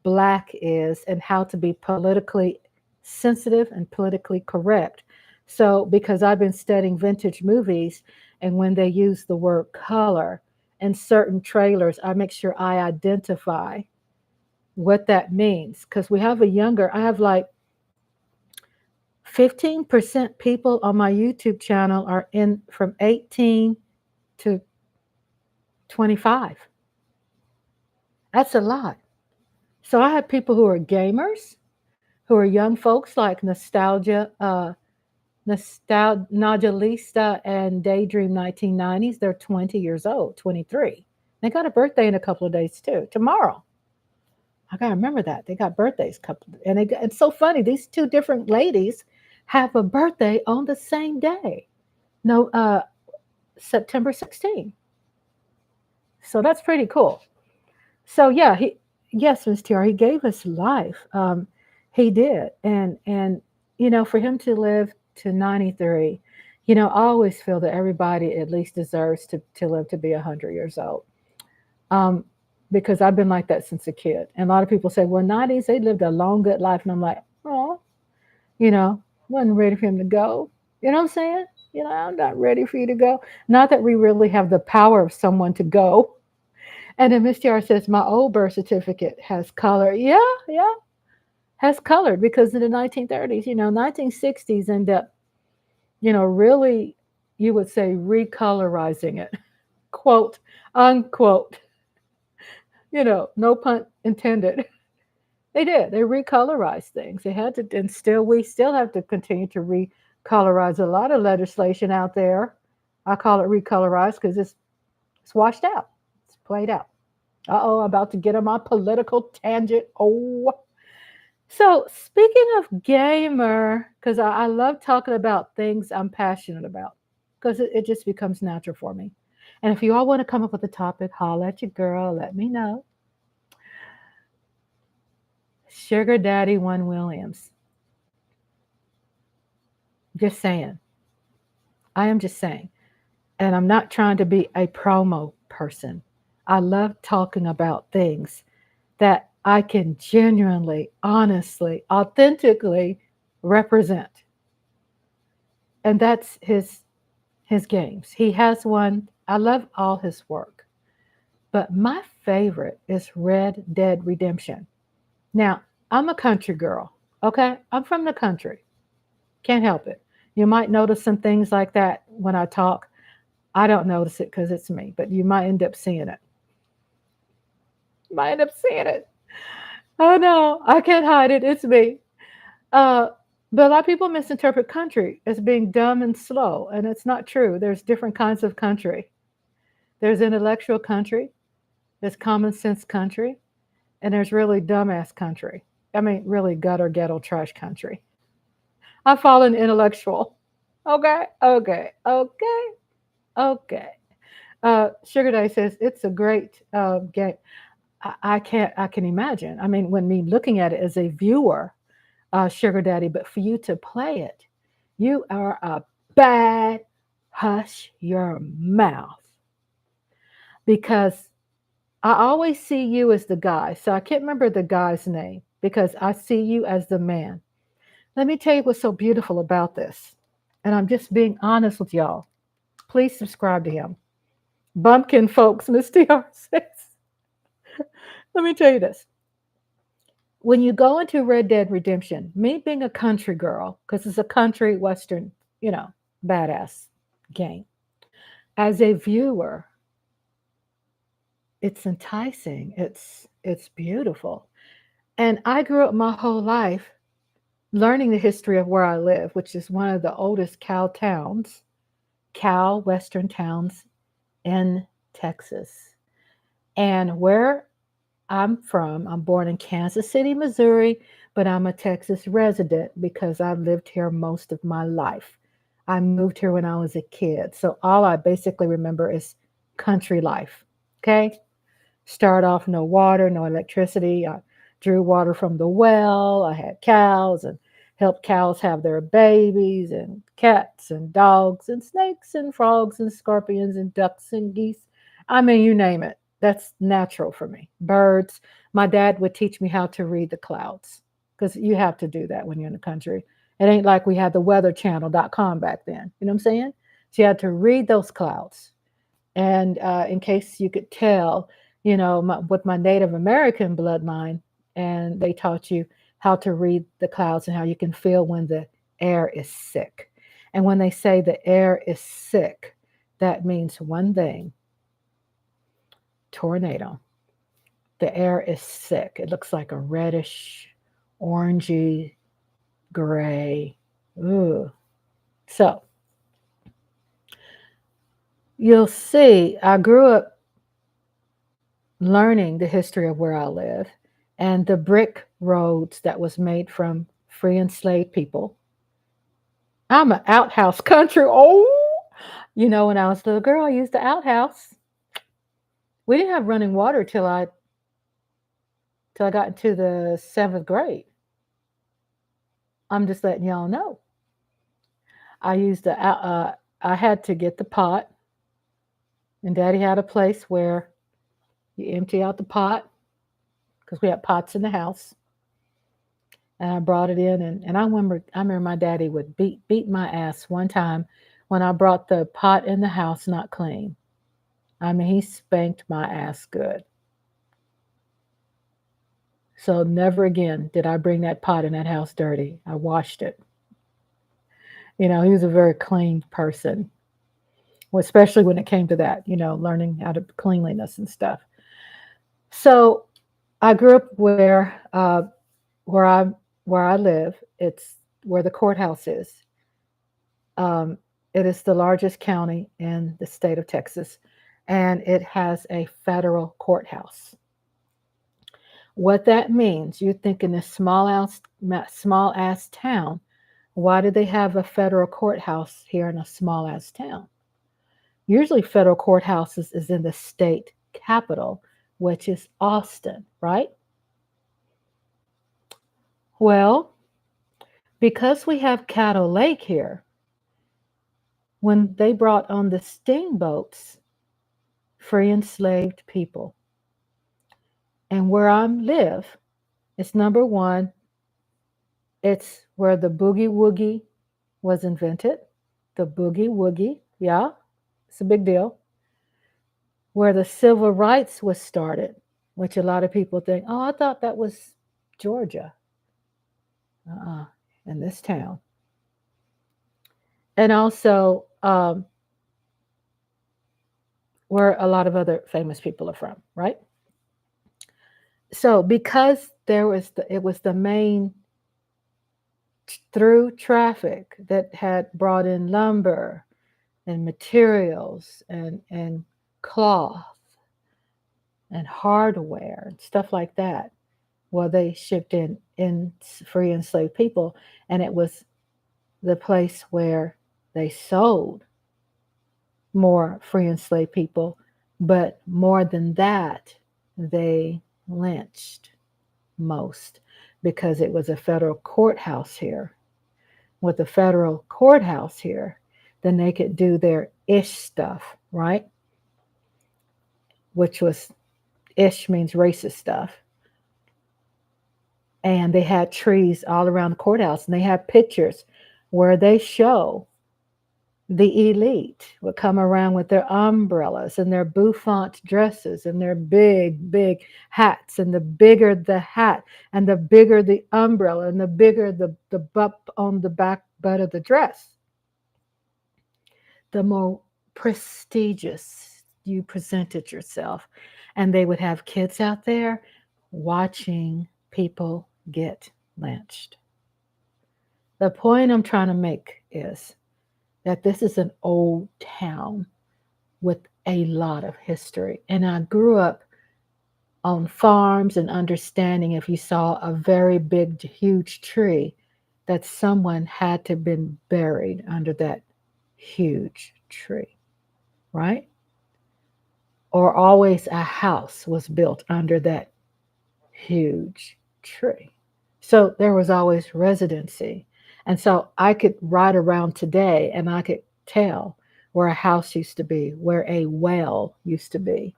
black is and how to be politically sensitive and politically correct. So, because I've been studying vintage movies, and when they use the word color in certain trailers, I make sure I identify what that means. Because I have like 15% people on my YouTube channel are in from 18 to 25. That's a lot. So I have people who are gamers, who are young folks like Nostalgia and Daydream 1990s. They're 20 years old, 23. They got a birthday in a couple of days too. Tomorrow. I gotta remember that. They got birthdays it's so funny. These two different ladies have a birthday on the same day. No, September 16th. So that's pretty cool. So yeah, yes, Miss Tiara, he gave us life. He did, and for him to live to 93, I always feel that everybody at least deserves to live to be 100 years old. Um, because I've been like that since a kid, and a lot of people say, well, 90s they lived a long, good life, and I'm like, oh, you know, wasn't ready for him to go. You know what I'm saying? I'm not ready for you to go. Not that we really have the power of someone to go. And then Miss Tiara says, my old birth certificate has color. Yeah, yeah, has colored because in the 1930s, 1960s end up, really, you would say recolorizing it, quote, unquote. No pun intended. They did. They recolorized things. They had to, and still, we still have to continue to recolorize a lot of legislation out there. I call it recolorized because it's washed out. It's played out. I'm about to get on my political tangent. Oh, so speaking of gamer, because I love talking about things I'm passionate about, because it just becomes natural for me. And if you all want to come up with a topic, holla at your girl. Let me know. Sugar Daddy One Williams. Just saying. I am just saying. And I'm not trying to be a promo person. I love talking about things that I can genuinely, honestly, authentically represent. And that's his games. He has one. I love all his work. But my favorite is Red Dead Redemption. Now, I'm a country girl. Okay? I'm from the country. Can't help it. You might notice some things like that when I talk. I don't notice it because it's me, but you might end up seeing it. Might end up seeing it. Oh no, I can't hide it. It's me. Uh, but a lot of people misinterpret country as being dumb and slow, and it's not true. There's different kinds of country. There's intellectual country, there's common sense country, and there's really dumbass country. I mean, really gutter ghetto trash country. I fall in intellectual. Okay, okay, okay, okay. Sugar Day says it's a great game. I can't. I can imagine. I mean, when me looking at it as a viewer, Sugar Daddy, but for you to play it, you are a bad. Hush your mouth, because I always see you as the guy. So I can't remember the guy's name because I see you as the man. Let me tell you what's so beautiful about this, and I'm just being honest with y'all. Please subscribe to him. Bumpkin folks, Miss TR says. Let me tell you this. When you go into Red Dead Redemption, me being a country girl, because it's a country western, you know, badass game, as a viewer, it's enticing. It's beautiful. And I grew up my whole life learning the history of where I live, which is one of the oldest cow western towns in Texas. And where I'm from, I'm born in Kansas City, Missouri, but I'm a Texas resident because I've lived here most of my life. I moved here when I was a kid. So all I basically remember is country life. Okay? Start off no water, no electricity. I drew water from the well. I had cows and helped cows have their babies, and cats and dogs and snakes and frogs and scorpions and ducks and geese. I mean, you name it. That's natural for me. Birds. My dad would teach me how to read the clouds because you have to do that when you're in the country. It ain't like we had the weatherchannel.com back then. You know what I'm saying? So you had to read those clouds. And in case you could tell, with my Native American bloodline, and they taught you how to read the clouds and how you can feel when the air is sick. And when they say the air is sick, that means one thing: tornado. The air is sick. It looks like a reddish, orangey, gray. Ooh. So you'll see, I grew up learning the history of where I live and the brick roads that was made from free enslaved people. I'm an outhouse country. Oh, when I was a little girl, I used the outhouse. We didn't have running water till I got into the 7th grade. I'm just letting y'all know. I used I had to get the pot, and Daddy had a place where you empty out the pot because we had pots in the house. And I brought it in, and I remember my daddy would beat my ass one time when I brought the pot in the house not clean. I mean, he spanked my ass good. So never again did I bring that pot in that house dirty. I washed it. He was a very clean person, especially when it came to that, learning how to cleanliness and stuff. So I grew up where I where I live. It's where the courthouse is. Um, it is the largest county in the state of Texas, and it has a federal courthouse. What that means, you think in this small ass town, why do they have a federal courthouse here in a small ass town? Usually, federal courthouses is in the state capital, which is Austin, right? Well, because we have Caddo Lake here, when they brought on the steamboats, free enslaved people. And where I live, it's number one, it's where the boogie woogie was invented. The boogie woogie, yeah, it's a big deal. Where the civil rights was started, which a lot of people think, oh, I thought that was Georgia. Uh-uh, in this town. And also where a lot of other famous people are from, right? So because it was the main through traffic that had brought in lumber and materials and cloth and hardware and stuff like that. Well, they shipped in free enslaved people, and it was the place where they sold more free enslaved people, but more than that, they lynched most because it was a federal courthouse here. With a federal courthouse here, then they could do their ish stuff, right? Which was ish means racist stuff. And they had trees all around the courthouse, and they have pictures where they show the elite would come around with their umbrellas and their bouffant dresses and their big, big hats. And the bigger the hat and the bigger the umbrella and the bigger the butt on the back butt of the dress, the more prestigious you presented yourself. And they would have kids out there watching people get lynched. The point I'm trying to make is that this is an old town with a lot of history. And I grew up on farms and understanding if you saw a very big, huge tree, that someone had to have been buried under that huge tree, right? Or always a house was built under that huge tree. So there was always residency. And so I could ride around today and I could tell where a house used to be, where a well used to be,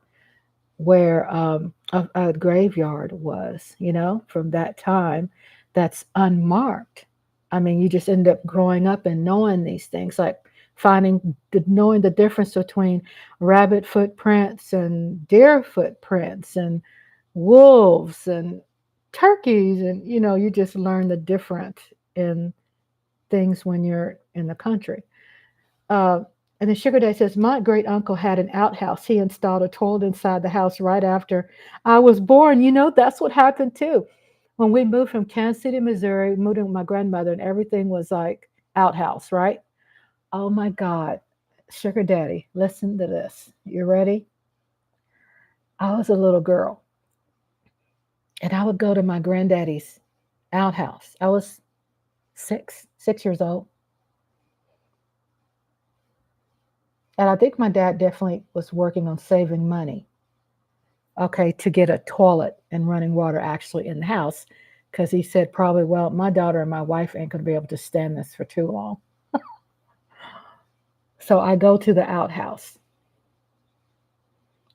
where a graveyard was, from that time that's unmarked. I mean, you just end up growing up and knowing these things, like knowing the difference between rabbit footprints and deer footprints and wolves and turkeys. And, you just learn the difference in things when you're in the country. Uh, and then Sugar Daddy says, my great uncle had an outhouse. He installed a toilet inside the house right after I was born. That's what happened too. When we moved from Kansas City, Missouri, moved in with my grandmother, and everything was like outhouse, right? Oh my God. Sugar Daddy, listen to this. You ready? I was a little girl, and I would go to my granddaddy's outhouse. I was 6 years old. And I think my dad definitely was working on saving money, okay, to get a toilet and running water actually in the house. Because he said, probably, well, my daughter and my wife ain't going to be able to stand this for too long. So I go to the outhouse.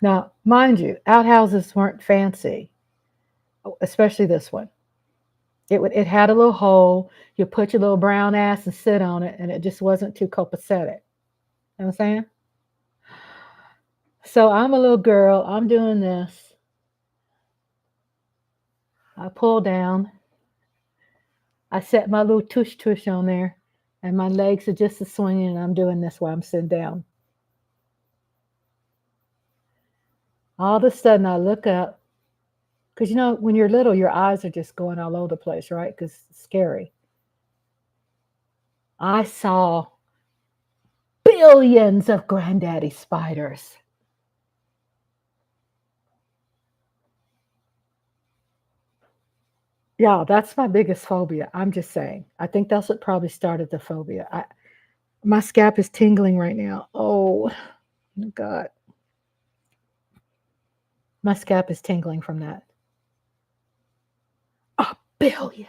Now, mind you, outhouses weren't fancy, especially this one. It had a little hole. You put your little brown ass and sit on it, and it just wasn't too copacetic. You know what I'm saying? So I'm a little girl. I'm doing this. I pull down. I set my little tush tush on there, and my legs are just a swinging, and I'm doing this while I'm sitting down. All of a sudden, I look up, Because when you're little, your eyes are just going all over the place, right? Because it's scary. I saw billions of granddaddy spiders. Yeah, that's my biggest phobia. I'm just saying. I think that's what probably started the phobia. My scalp is tingling right now. Oh, God. My scalp is tingling from that. A billion.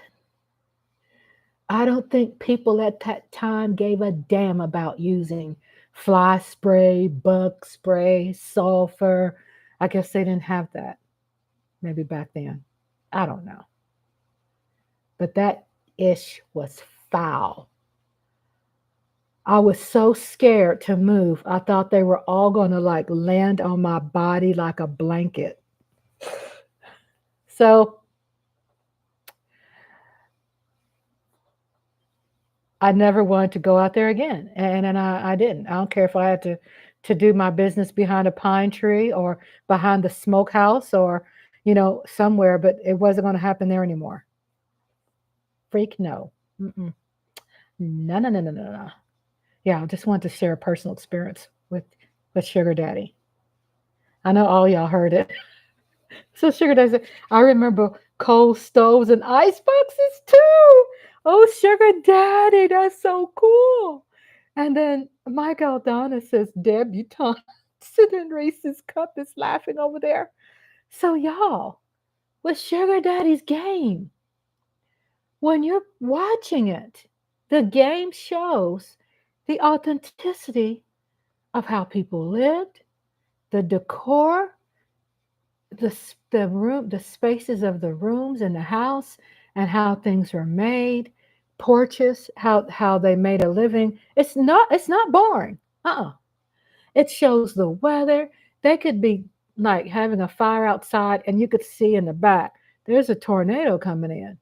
I don't think people at that time gave a damn about using fly spray, bug spray, sulfur. I guess they didn't have that maybe back then. I don't know. But that ish was foul. I was so scared to move. I thought they were all going to like land on my body like a blanket. So I never wanted to go out there again. And I didn't. I don't care if I had to do my business behind a pine tree or behind the smokehouse or, somewhere, but it wasn't going to happen there anymore. Freak no. Mm-mm. No, no, no, no, no, no. Yeah, I just wanted to share a personal experience with Sugar Daddy. I know all y'all heard it. So Sugar Daddy said, I remember coal stoves and ice boxes too. Oh, Sugar Daddy, that's so cool. And then Mike Aldana says, debutante. Sitting Reese's cup is laughing over there. So y'all, with Sugar Daddy's game, when you're watching it, the game shows the authenticity of how people lived, the decor, the spaces of the rooms in the house, and how things were made, porches, how they made a living. It's not boring. It shows the weather. They could be like having a fire outside, and you could see in the back there's a tornado coming in.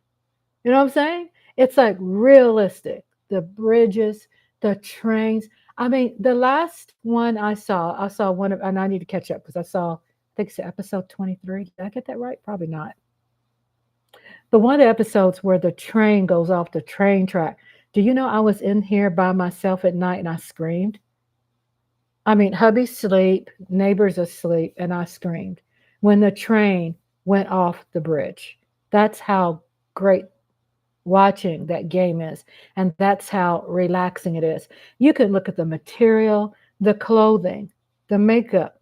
You know what I'm saying? It's like realistic. The bridges, the trains. I mean, the last one I saw one of, and I need to catch up because I think it's episode 23. Did I get that right? Probably not. But one of the episodes where the train goes off the train track. Do you know I was in here by myself at night and I screamed? I mean, hubby's asleep, neighbors asleep, and I screamed when the train went off the bridge. That's how great watching that game is. And that's how relaxing it is. You can look at the material, the clothing, the makeup,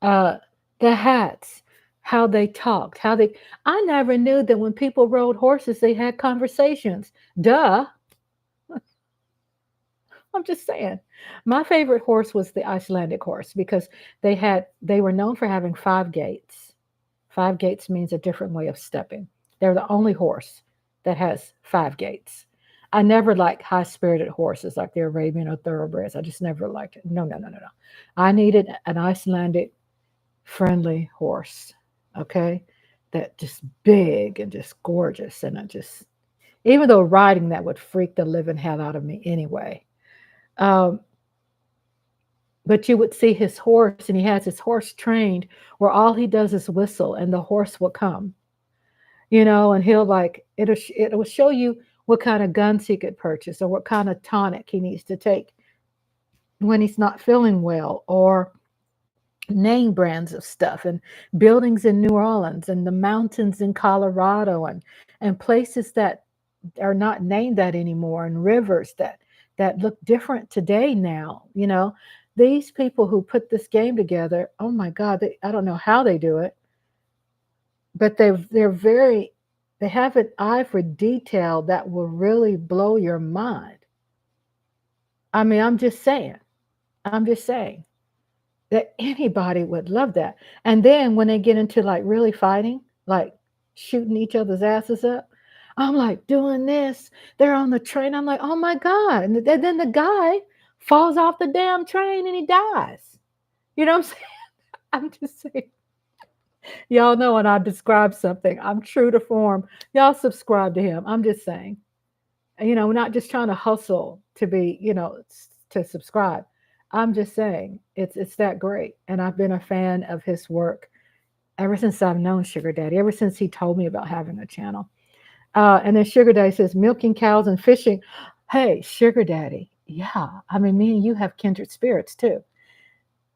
uh, the hats, how they talked, I never knew that when people rode horses, they had conversations. Duh. I'm just saying. My favorite horse was the Icelandic horse because they were known for having 5 gaits. 5 gaits means a different way of stepping. They're the only horse that has 5 gaits. I never liked high spirited horses like the Arabian or thoroughbreds. I just never liked it. No, no, no, no, no. I needed an Icelandic friendly horse. Okay. That just big and just gorgeous. And even though riding that would freak the living hell out of me anyway. Um, but you would see his horse, and he has his horse trained where all he does is whistle, and the horse will come. And he'll like it'll show you what kind of guns he could purchase or what kind of tonic he needs to take when he's not feeling well, or name brands of stuff and buildings in New Orleans and the mountains in Colorado and places that are not named that anymore, and rivers that look different today now. These people who put this game together, oh my God, I don't know how they do it, but they have an eye for detail that will really blow your mind. I mean, I'm just saying that anybody would love that. And then when they get into like really fighting, like shooting each other's asses up, I'm like doing this. They're on the train. I'm like, oh my God. And then the guy falls off the damn train and he dies. You know what I'm saying? I'm just saying. Y'all know when I describe something, I'm true to form. Y'all subscribe to him. I'm just saying. We're not just trying to hustle to be, to subscribe. I'm just saying it's that great. And I've been a fan of his work ever since I've known Sugar Daddy, ever since he told me about having a channel. And then Sugar Daddy says, milking cows and fishing. Hey, Sugar Daddy. Yeah. I mean, me and you have kindred spirits too.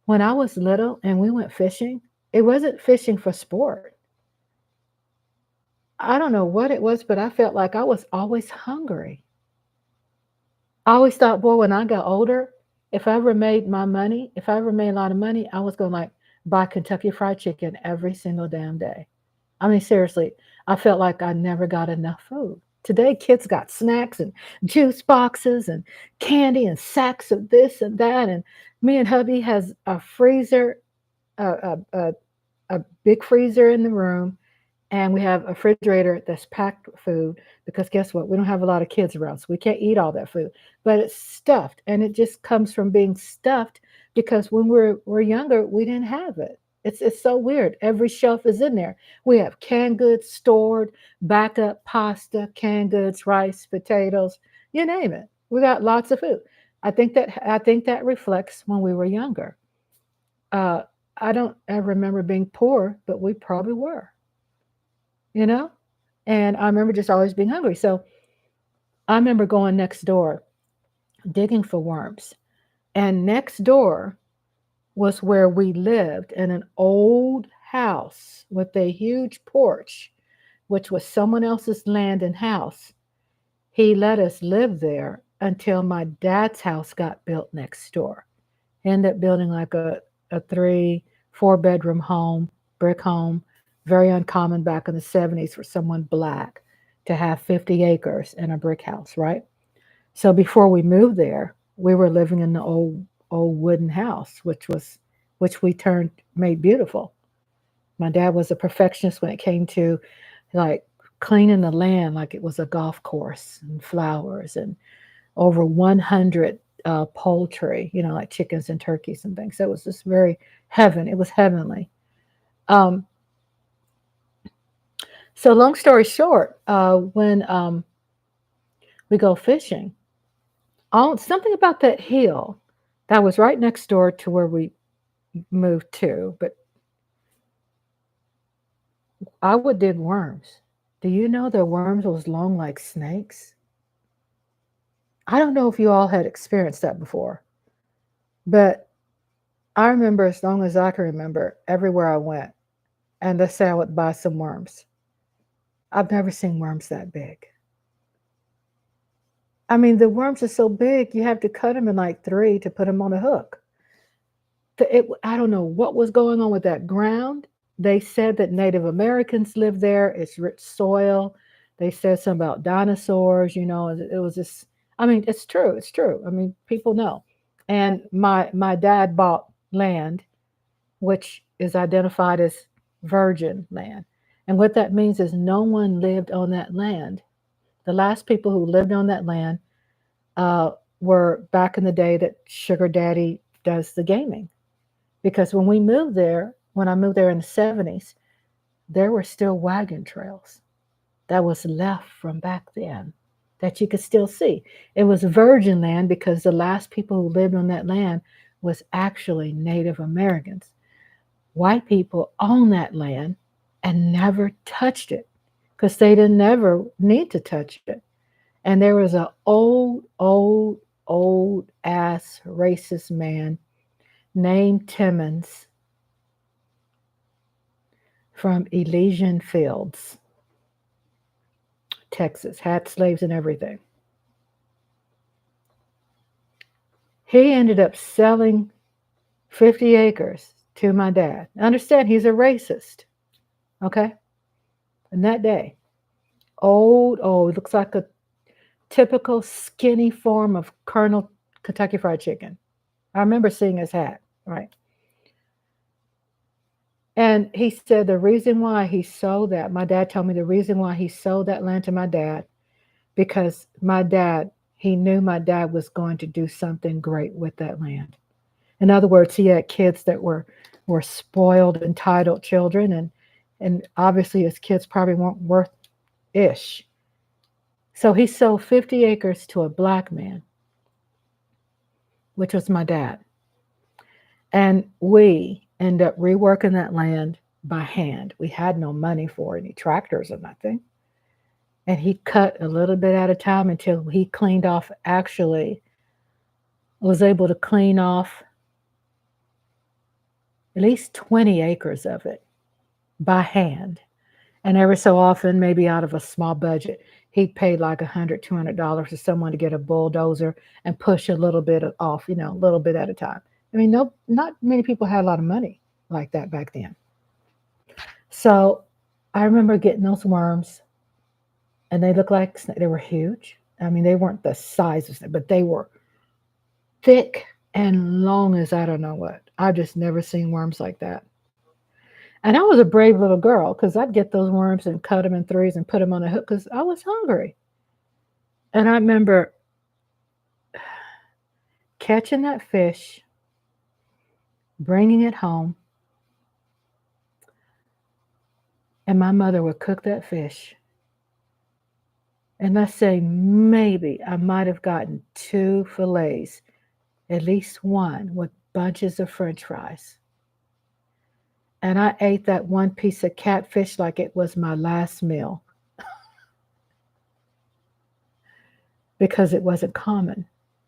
When I was little and we went fishing, it wasn't fishing for sport. I don't know what it was, but I felt like I was always hungry. I always thought, boy, when I got older, if I ever made my money, if I ever made a lot of money, I was going to like buy Kentucky Fried Chicken every single damn day. I mean, seriously, I felt like I never got enough food. Today, kids got snacks and juice boxes and candy and sacks of this and that. And me and hubby has a freezer, a big freezer in the room, and we have a refrigerator that's packed with food because guess what? We don't have a lot of kids around, so we can't eat all that food. But it's stuffed, and it just comes from being stuffed because when we're younger, we didn't have it. It's so weird. Every shelf is in there. We have canned goods stored, backup pasta, canned goods, rice, potatoes, you name it. We got lots of food. I think that reflects when we were younger. Uh, I don't ever remember being poor, but we probably were, you know? And I remember just always being hungry. So I remember going next door, digging for worms. And next door was where we lived in an old house with a huge porch, which was someone else's land and house. He let us live there until my dad's house got built next door. He ended up building like a 3, 4 bedroom home, brick home, very uncommon back in the 70s for someone black to have 50 acres and a brick house, right? So before we moved there, we were living in the old wooden house, which we turned made beautiful. My dad was a perfectionist when it came to like cleaning the land like it was a golf course and flowers and over 100 poultry, like chickens and turkeys and things. So it was just very heaven. It was heavenly. Um, so long story short, when we go fishing, something about that hill that was right next door to where we moved to, but I would dig worms. Do you know that worms was long like snakes? I don't know if you all had experienced that before, but I remember as long as I can remember everywhere I went, and let's say I would buy some worms. I've never seen worms that big. I mean, the worms are so big, you have to cut them in like three to put them on a hook. I don't know what was going on with that ground. They said that Native Americans lived there. It's rich soil. They said something about dinosaurs. It was just. I mean, it's true. It's true. I mean, people know. And my dad bought land, which is identified as virgin land. And what that means is no one lived on that land. The last people who lived on that land uh, were back in the day that Sugar Daddy does the gaming. Because when I moved there in the 70s, there were still wagon trails that was left from back then that you could still see. It was virgin land because the last people who lived on that land was actually Native Americans. White people owned that land and never touched it because they didn't ever need to touch it. And there was an old ass racist man named Timmons from Elysian Fields, Texas, had slaves and everything. He ended up selling 50 acres to my dad. Understand, he's a racist, okay? And that day, looks like a typical skinny form of Colonel Kentucky Fried Chicken. I remember seeing his hat, right? And he said the reason why he sold that, my dad told me the reason why he sold that land to my dad, because he knew my dad was going to do something great with that land. In other words, he had kids that were spoiled, entitled children, and obviously his kids probably weren't worth ish. So he sold 50 acres to a black man, which was my dad. And we end up reworking that land by hand. We had no money for any tractors or nothing. And he cut a little bit at a time until he cleaned off, actually was able to clean off at least 20 acres of it by hand. And every so often, maybe out of a small budget, he'd pay like $100, $200 to someone to get a bulldozer and push a little bit off, a little bit at a time. I mean, no, not many people had a lot of money like that back then. So I remember getting those worms, and they looked like they were huge. I mean, they weren't the size of snake, but they were thick and long as I don't know what. I've just never seen worms like that. And I was a brave little girl because I'd get those worms and cut them in threes and put them on a hook because I was hungry. And I remember catching that fish, bringing it home, and my mother would cook that fish. And let's say maybe I might have gotten two fillets, at least one with bunches of French fries. And I ate that one piece of catfish like it was my last meal because it wasn't common.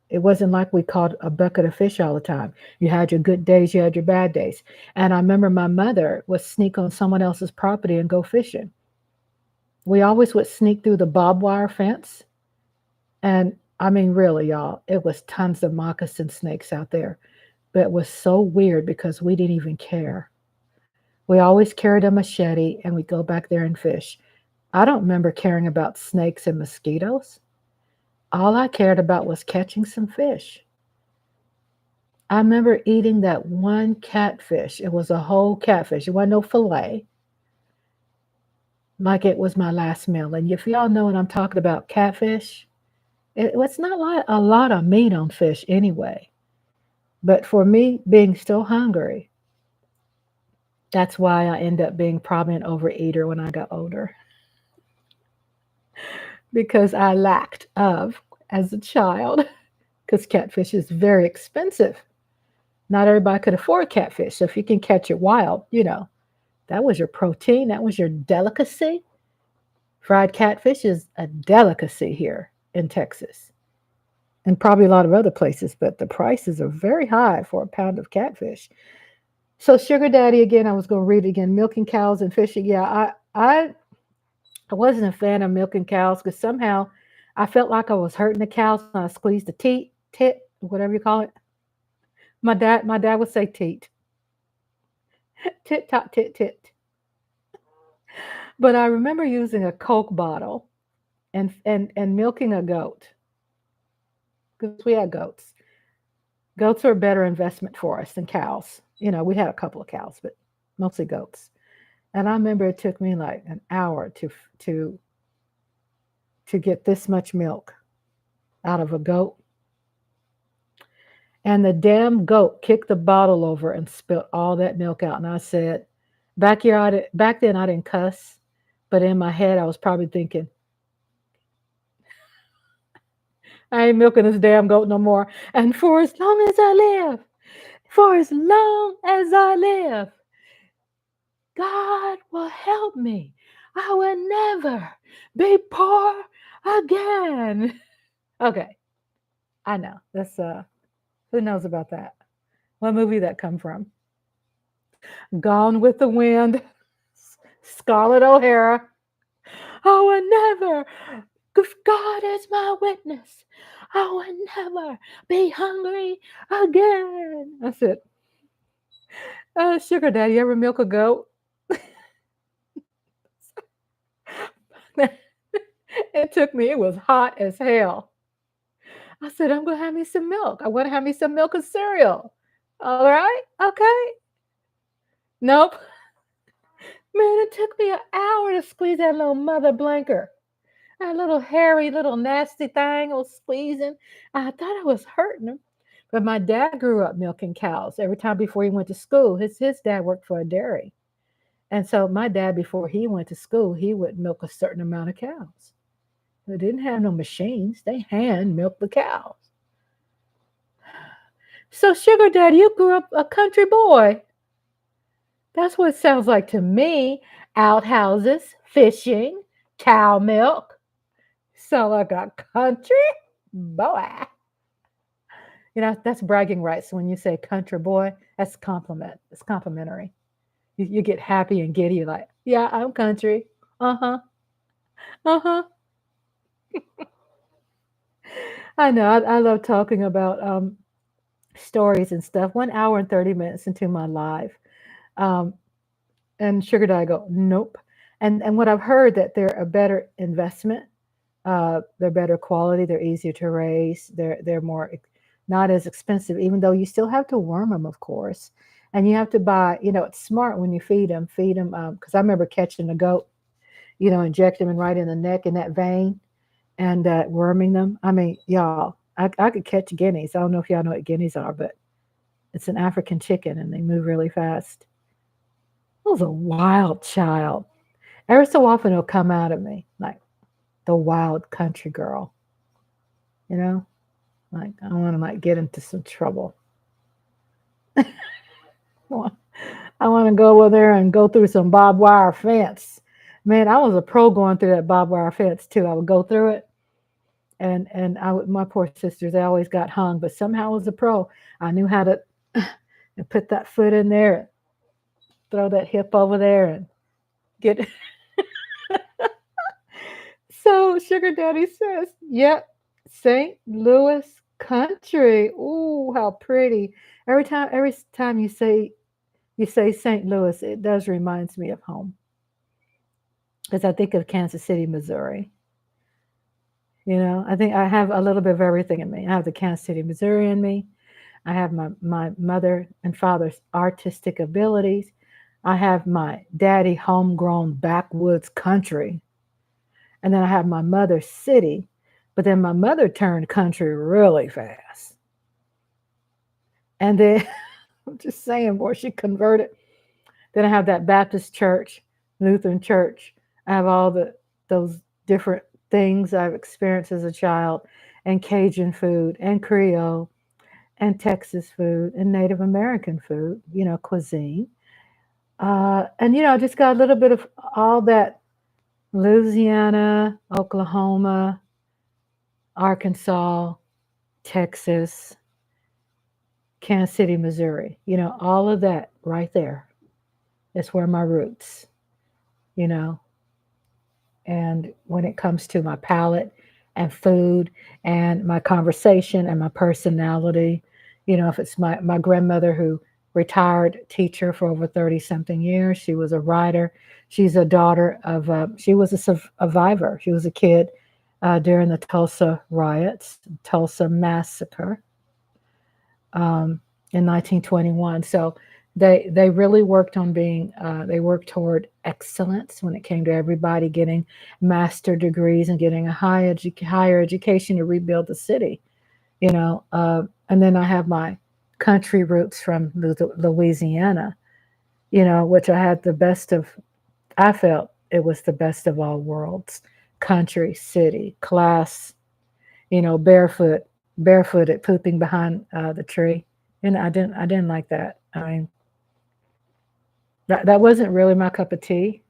It wasn't like we caught a bucket of fish all the time. You had your good days, you had your bad days. And I remember my mother would sneak on someone else's property and go fishing. We always would sneak through the barbed wire fence. And I mean, really, y'all, it was tons of moccasin snakes out there. But it was so weird because we didn't even care. We always carried a machete and we'd go back there and fish. I don't remember caring about snakes and mosquitoes. All I cared about was catching some fish. I remember eating that one catfish. It was a whole catfish. It wasn't no fillet, like it was my last meal. And if y'all know what I'm talking about, catfish, it was not like a lot of meat on fish anyway. But for me, being still hungry, that's why I end up being probably an overeater when I got older because I lacked of as a child because catfish is very expensive. Not everybody could afford catfish. So if you can catch it wild, that was your protein, that was your delicacy. Fried catfish is a delicacy here in Texas and probably a lot of other places, but the prices are very high for a pound of catfish. So sugar daddy again, I was going to read it again, milking cows and fishing. Yeah, I wasn't a fan of milking cows because somehow I felt like I was hurting the cows when I squeezed the tit, whatever you call it. My dad would say teat, tit tot tit tit. But I remember using a Coke bottle and milking a goat because we had goats. Goats are a better investment for us than cows. We had a couple of cows, but mostly goats. And I remember it took me like an hour to to get this much milk out of a goat. And the damn goat kicked the bottle over and spilled all that milk out. And I said, back then I didn't cuss, but in my head I was probably thinking, I ain't milking this damn goat no more. And for as long as I live, for as long as I live, God will help me. I will never be poor again. Okay, I know. That's who knows about that? What movie that come from? Gone with the Wind. Scarlett O'Hara. I will never, if God is my witness, I will never be hungry again. That's it. Sugar daddy, you ever milk a goat? It took me, it was hot as hell. I said, I'm going to have me some milk. I want to have me some milk and cereal. All right. Okay. Nope. Man, it took me an hour to squeeze that little mother blanker. That little hairy, little nasty thing was squeezing. I thought I was hurting him. But my dad grew up milking cows every time before he went to school. His dad worked for a dairy. And so my dad, before he went to school, he would milk a certain amount of cows. They didn't have no machines. They hand milked the cows. So, Sugar Daddy, you grew up a country boy. That's what it sounds like to me. Outhouses, fishing, cow milk. Sound like a country boy. That's bragging rights. When you say country boy, that's a compliment. It's complimentary. You get happy and giddy. You're like, yeah, I'm country. Uh huh. Uh huh. I know. I love talking about stories and stuff. 1 hour and 30 minutes into my life. Um, and sugar daddy go, nope. And what I've heard that they're a better investment. They're better quality. They're easier to raise. They're more not as expensive, even though you still have to worm them, of course. And you have to buy. It's smart when you feed them. Feed them because I remember catching a goat. Inject them and right in the neck in that vein and worming them. I mean, y'all, I could catch guineas. I don't know if y'all know what guineas are, but it's an African chicken and they move really fast. I was a wild child. Every so often it'll come out of me like the wild country girl, you know? Like I want to like get into some trouble. I want to go over there and go through some barbed wire fence. Man, I was a pro going through that barbed wire fence too. I would go through it and my poor sisters, they always got hung, but somehow I was a pro. I knew how to put that foot in there, throw that hip over there and get. So Sugar Daddy says, "Yep, St. Louis country. Ooh, how pretty! Every time you say St. Louis, it does reminds me of home because I think of Kansas City, Missouri. I think I have a little bit of everything in me. I have the Kansas City, Missouri in me. I have my mother and father's artistic abilities. I have my daddy homegrown backwoods country. And then I have my mother's city. But then my mother turned country really fast. And then I'm just saying, boy, she converted. Then I have that Baptist church, Lutheran church. I have all those different things I've experienced as a child, and Cajun food, and Creole, and Texas food, and Native American food, cuisine. I just got a little bit of all that Louisiana, Oklahoma, Arkansas, Texas, Kansas City, Missouri. All of that right there is where my roots, you know. And when it comes to my palate and food and my conversation and my personality, if it's my grandmother who retired teacher for over 30 something years, she was a writer. She's a daughter of, she was a survivor. She was a kid during the Tulsa riots, Tulsa massacre in 1921. So they really worked on being they worked toward excellence when it came to everybody getting master degrees and getting a higher education to rebuild the city. And then I have my country roots from Louisiana. Which I had the best of. I felt it was the best of all worlds: country, city, class. Barefooted, pooping behind the tree, and I didn't like that. I mean, that wasn't really my cup of tea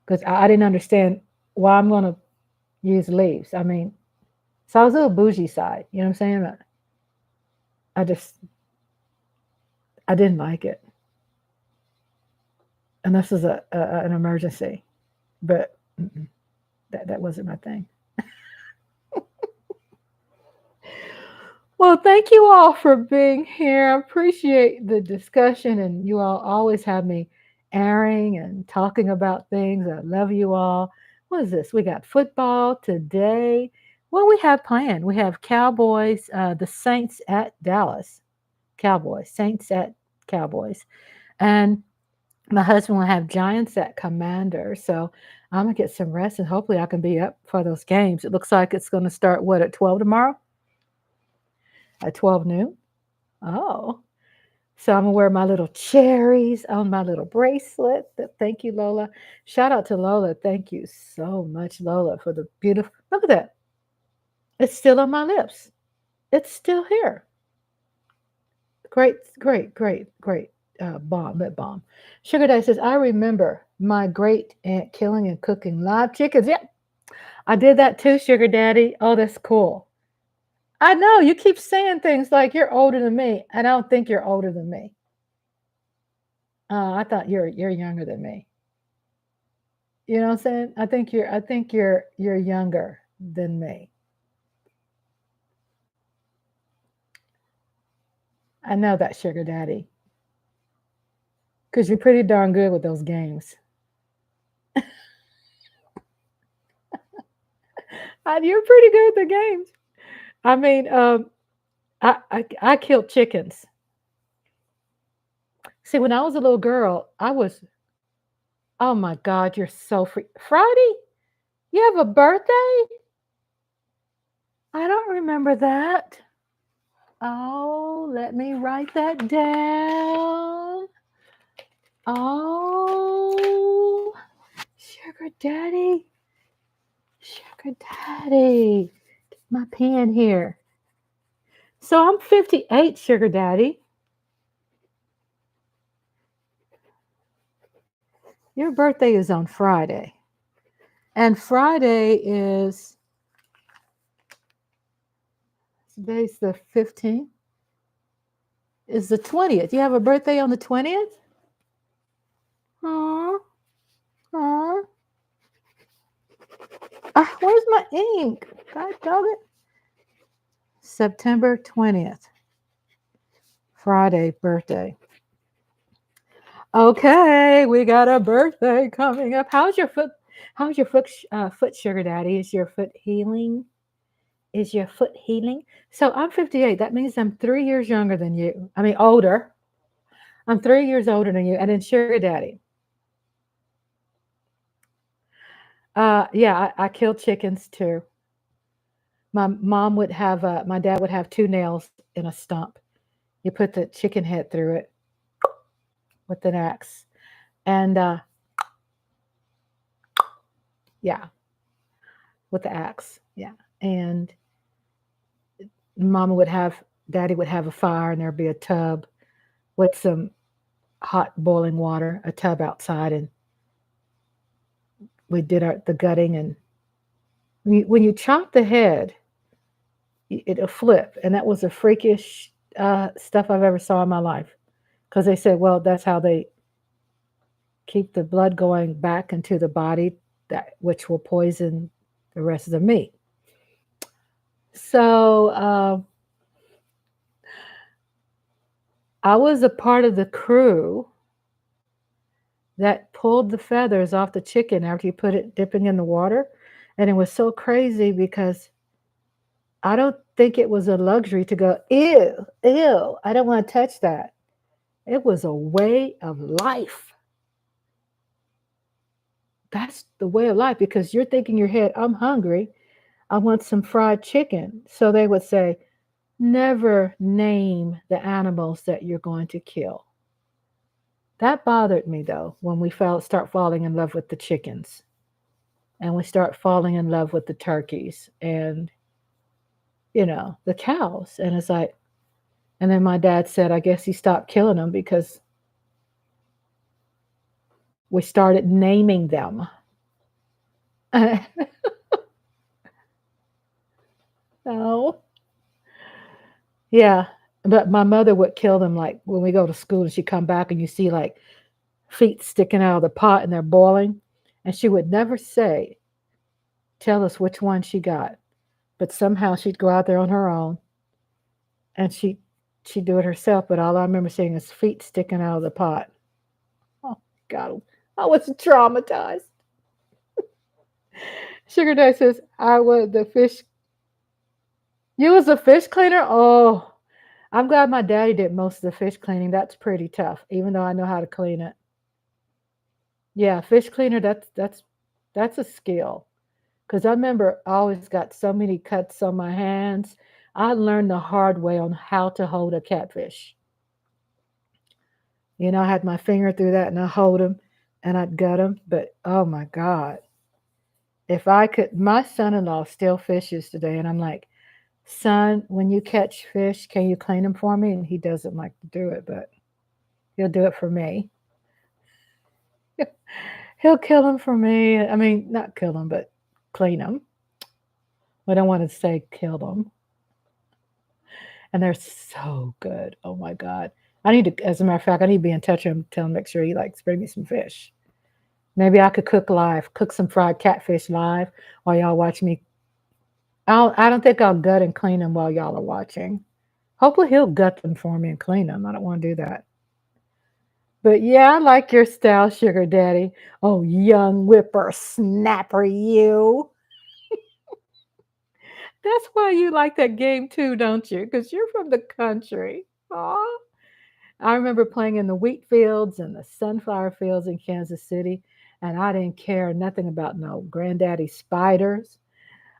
because I didn't understand why I'm gonna use leaves. I mean, so I was a little bougie side. You know what I'm saying? I just I didn't like it, and this is an emergency, but that wasn't my thing. Well, thank you all for being here. I appreciate the discussion, and you all always have me airing and talking about things. I love you all. What is this? We got football today. What we have planned? We have Cowboys, the Saints at Dallas. Cowboys, Saints at Cowboys. And my husband will have Giants at Commanders. So I'm going to get some rest and hopefully I can be up for those games. It looks like it's going to start, what, at 12 tomorrow? At 12 noon? Oh, so I'm gonna wear my little cherries on my little bracelet. Thank you, Lola. Shout out to Lola. Thank you so much, Lola, for the beautiful. Look at that. It's still on my lips. It's still here. Great, great, great, great. lip balm. Sugar Daddy says, I remember my great aunt killing and cooking live chickens. Yeah, I did that too, Sugar Daddy. Oh, that's cool. I know you keep saying things like you're older than me, and I don't think you're older than me. I thought you're younger than me. You know what I'm saying? I think you're younger than me. I know that, Sugar Daddy, because you're pretty darn good with those games. You're pretty good with the games. I mean, I killed chickens. See, when I was a little girl, I was. Oh my God, you're so free. Friday, you have a birthday? I don't remember that. Oh, let me write that down. Oh, Sugar Daddy, Sugar Daddy. My pen here. So I'm 58, Sugar Daddy. Your birthday is on Friday. And Friday is today's the 15th. Is the 20th. You have a birthday on the 20th? Aw, aw. Where's my ink? God dog it. September 20th. Friday birthday. Okay, we got a birthday coming up. How's your foot? How's your foot, Sugar Daddy? Is your foot healing? Is your foot healing? So I'm 58. That means I'm 3 years younger than you. I mean, older. I'm 3 years older than you. And then Sugar Daddy. Yeah, I killed chickens too. My dad would have two nails in a stump. You put the chicken head through it with an axe. And yeah, with the axe. Yeah. And daddy would have a fire and there'd be a tub with some hot boiling water, a tub outside. And we did the gutting. And when you chop the head, it'll flip. And that was the freakish stuff I've ever saw in my life. Because they said, well, that's how they keep the blood going back into the body, which will poison the rest of the meat. So I was a part of the crew that pulled the feathers off the chicken after you put it dipping in the water. And it was so crazy because I don't think it was a luxury to go, ew, ew, I don't want to touch that. It was a way of life. That's the way of life because you're thinking in your head, I'm hungry. I want some fried chicken. So they would say, never name the animals that you're going to kill. That bothered me though, when we start falling in love with the chickens and we start falling in love with the turkeys and, the cows. And it's like, and then my dad said, I guess he stopped killing them because we started naming them. Oh, yeah. But my mother would kill them like when we go to school and she'd come back and you see like feet sticking out of the pot and they're boiling. And she would never tell us which one she got. But somehow she'd go out there on her own and she'd do it herself. But all I remember seeing is feet sticking out of the pot. Oh, God. I was traumatized. Sugar Daddy says, I was the fish. You was a fish cleaner? Oh, I'm glad my daddy did most of the fish cleaning. That's pretty tough, even though I know how to clean it. Yeah, fish cleaner, that's a skill. Because I remember I always got so many cuts on my hands. I learned the hard way on how to hold a catfish. I had my finger through that and I hold them and I'd gut them. But oh my God. If I could, my son-in-law still fishes today. And I'm like, son, when you catch fish, can you clean them for me? And he doesn't like to do it, but He'll do it for me. He'll kill them for me. I mean, not kill them, but clean them. I don't want to say kill them. And they're so good. Oh my God. I need to, as a matter of fact, I need to be in touch with him, tell him, make sure he likes, bring me some fish. Maybe I could cook live, cook some fried catfish live while y'all watch me. I don't think I'll gut and clean them while y'all are watching. Hopefully he'll gut them for me and clean them. I don't want to do that. But yeah, I like your style, sugar daddy. Oh, young whippersnapper, you. That's why you like that game too, don't you? Because you're from the country. Aw. I remember playing in the wheat fields and the sunflower fields in Kansas City, and I didn't care nothing about no granddaddy spiders.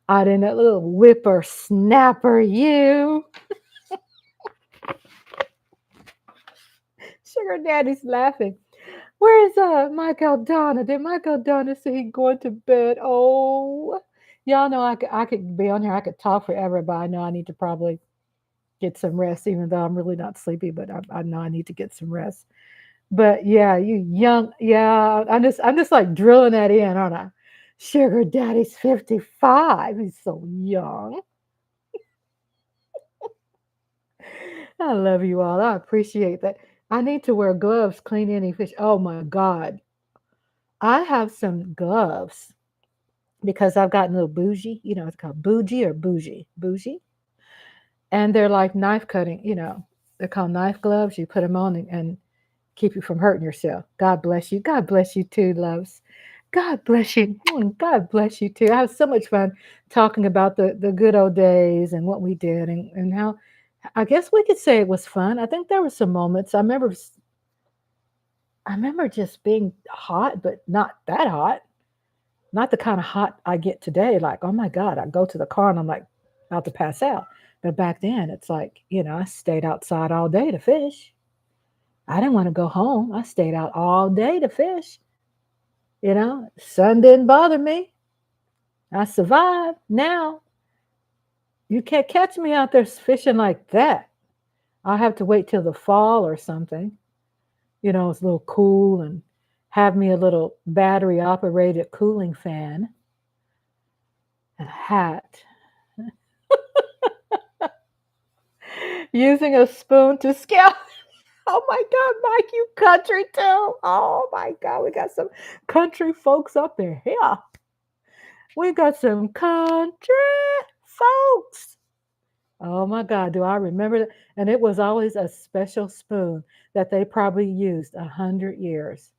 I didn't, that little whippersnapper, you. Sugar daddy's laughing. Where's Mike Aldana? Did Mike Aldana say he going to bed? Oh, y'all know I could be on here. I could talk forever, but I know I need to probably get some rest, even though I'm really not sleepy. But I know I need to get some rest. But yeah, you young, yeah. I'm just like drilling that in, aren't I? Sugar Daddy's 55. He's so young. I love you all. I appreciate that. I need to wear gloves, clean any fish. Oh my God. I have some gloves because I've gotten a little bougie. It's called bougie or bougie. Bougie. And they're like knife cutting, they're called knife gloves. You put them on and keep you from hurting yourself. God bless you. God bless you too, loves. God bless you. God bless you too. I had so much fun talking about the good old days and what we did and how I guess we could say it was fun. I think there were some moments. I remember just being hot, but not that hot. Not the kind of hot I get today. Like, oh my God, I go to the car and I'm like about to pass out. But back then it's like, I stayed outside all day to fish. I didn't want to go home. I stayed out all day to fish. Sun didn't bother me. I survived. Now you can't catch me out there fishing like that. I'll have to wait till the fall or something. It's a little cool and have me a little battery operated cooling fan and a hat. Using a spoon to scale. Oh my God, Mike, you country too. Oh my God, we got some country folks up in here. We got some country folks. Oh my God, do I remember that? And it was always a special spoon that they probably used 100 years.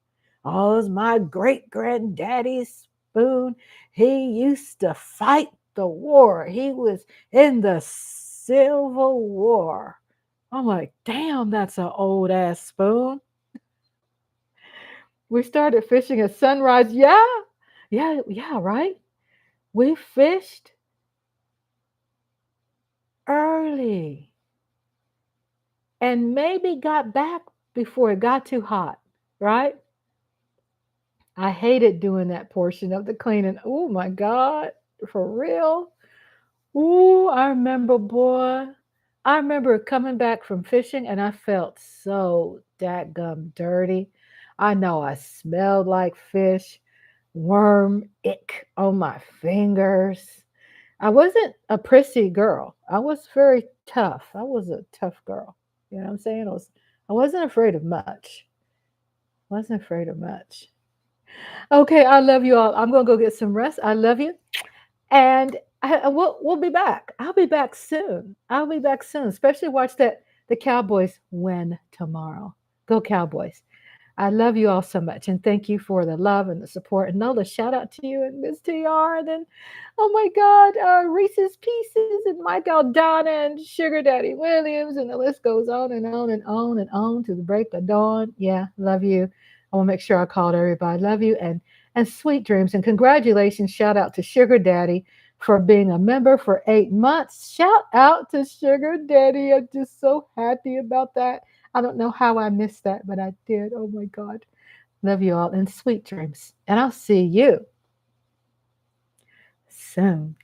Oh, it was my great granddaddy's spoon. He used to fight the war. He was in the Civil War. I'm like, damn, that's an old ass spoon. We started fishing at sunrise. Yeah, yeah, yeah, right. We fished early and maybe got back before it got too hot, right? I hated doing that portion of the cleaning. Oh my God, for real? Ooh, I remember, boy. I remember coming back from fishing and I felt so dadgum dirty. I know I smelled like fish, worm ick on my fingers. I wasn't a prissy girl. I was very tough. I was a tough girl. You know what I'm saying? I wasn't afraid of much. Wasn't afraid of much. Okay, I love you all. I'm gonna go get some rest. I love you. And we'll be back. I'll be back soon. I'll be back soon. Especially watch that the Cowboys win tomorrow. Go Cowboys. I love you all so much, and thank you for the love and the support. And Nola, shout out to you and Miss TR. And then, oh my God, Reese's Pieces and Mike Aldana and Sugar Daddy Williams, and the list goes on and on and on and on to the break of dawn. Yeah, love you. I want to make sure I called everybody. Love you and sweet dreams and congratulations. Shout out to Sugar Daddy for being a member for 8 months. Shout out to Sugar Daddy. I'm just so happy about that. I don't know how I missed that, but I did. Oh my God. Love you all and sweet dreams. And I'll see you soon.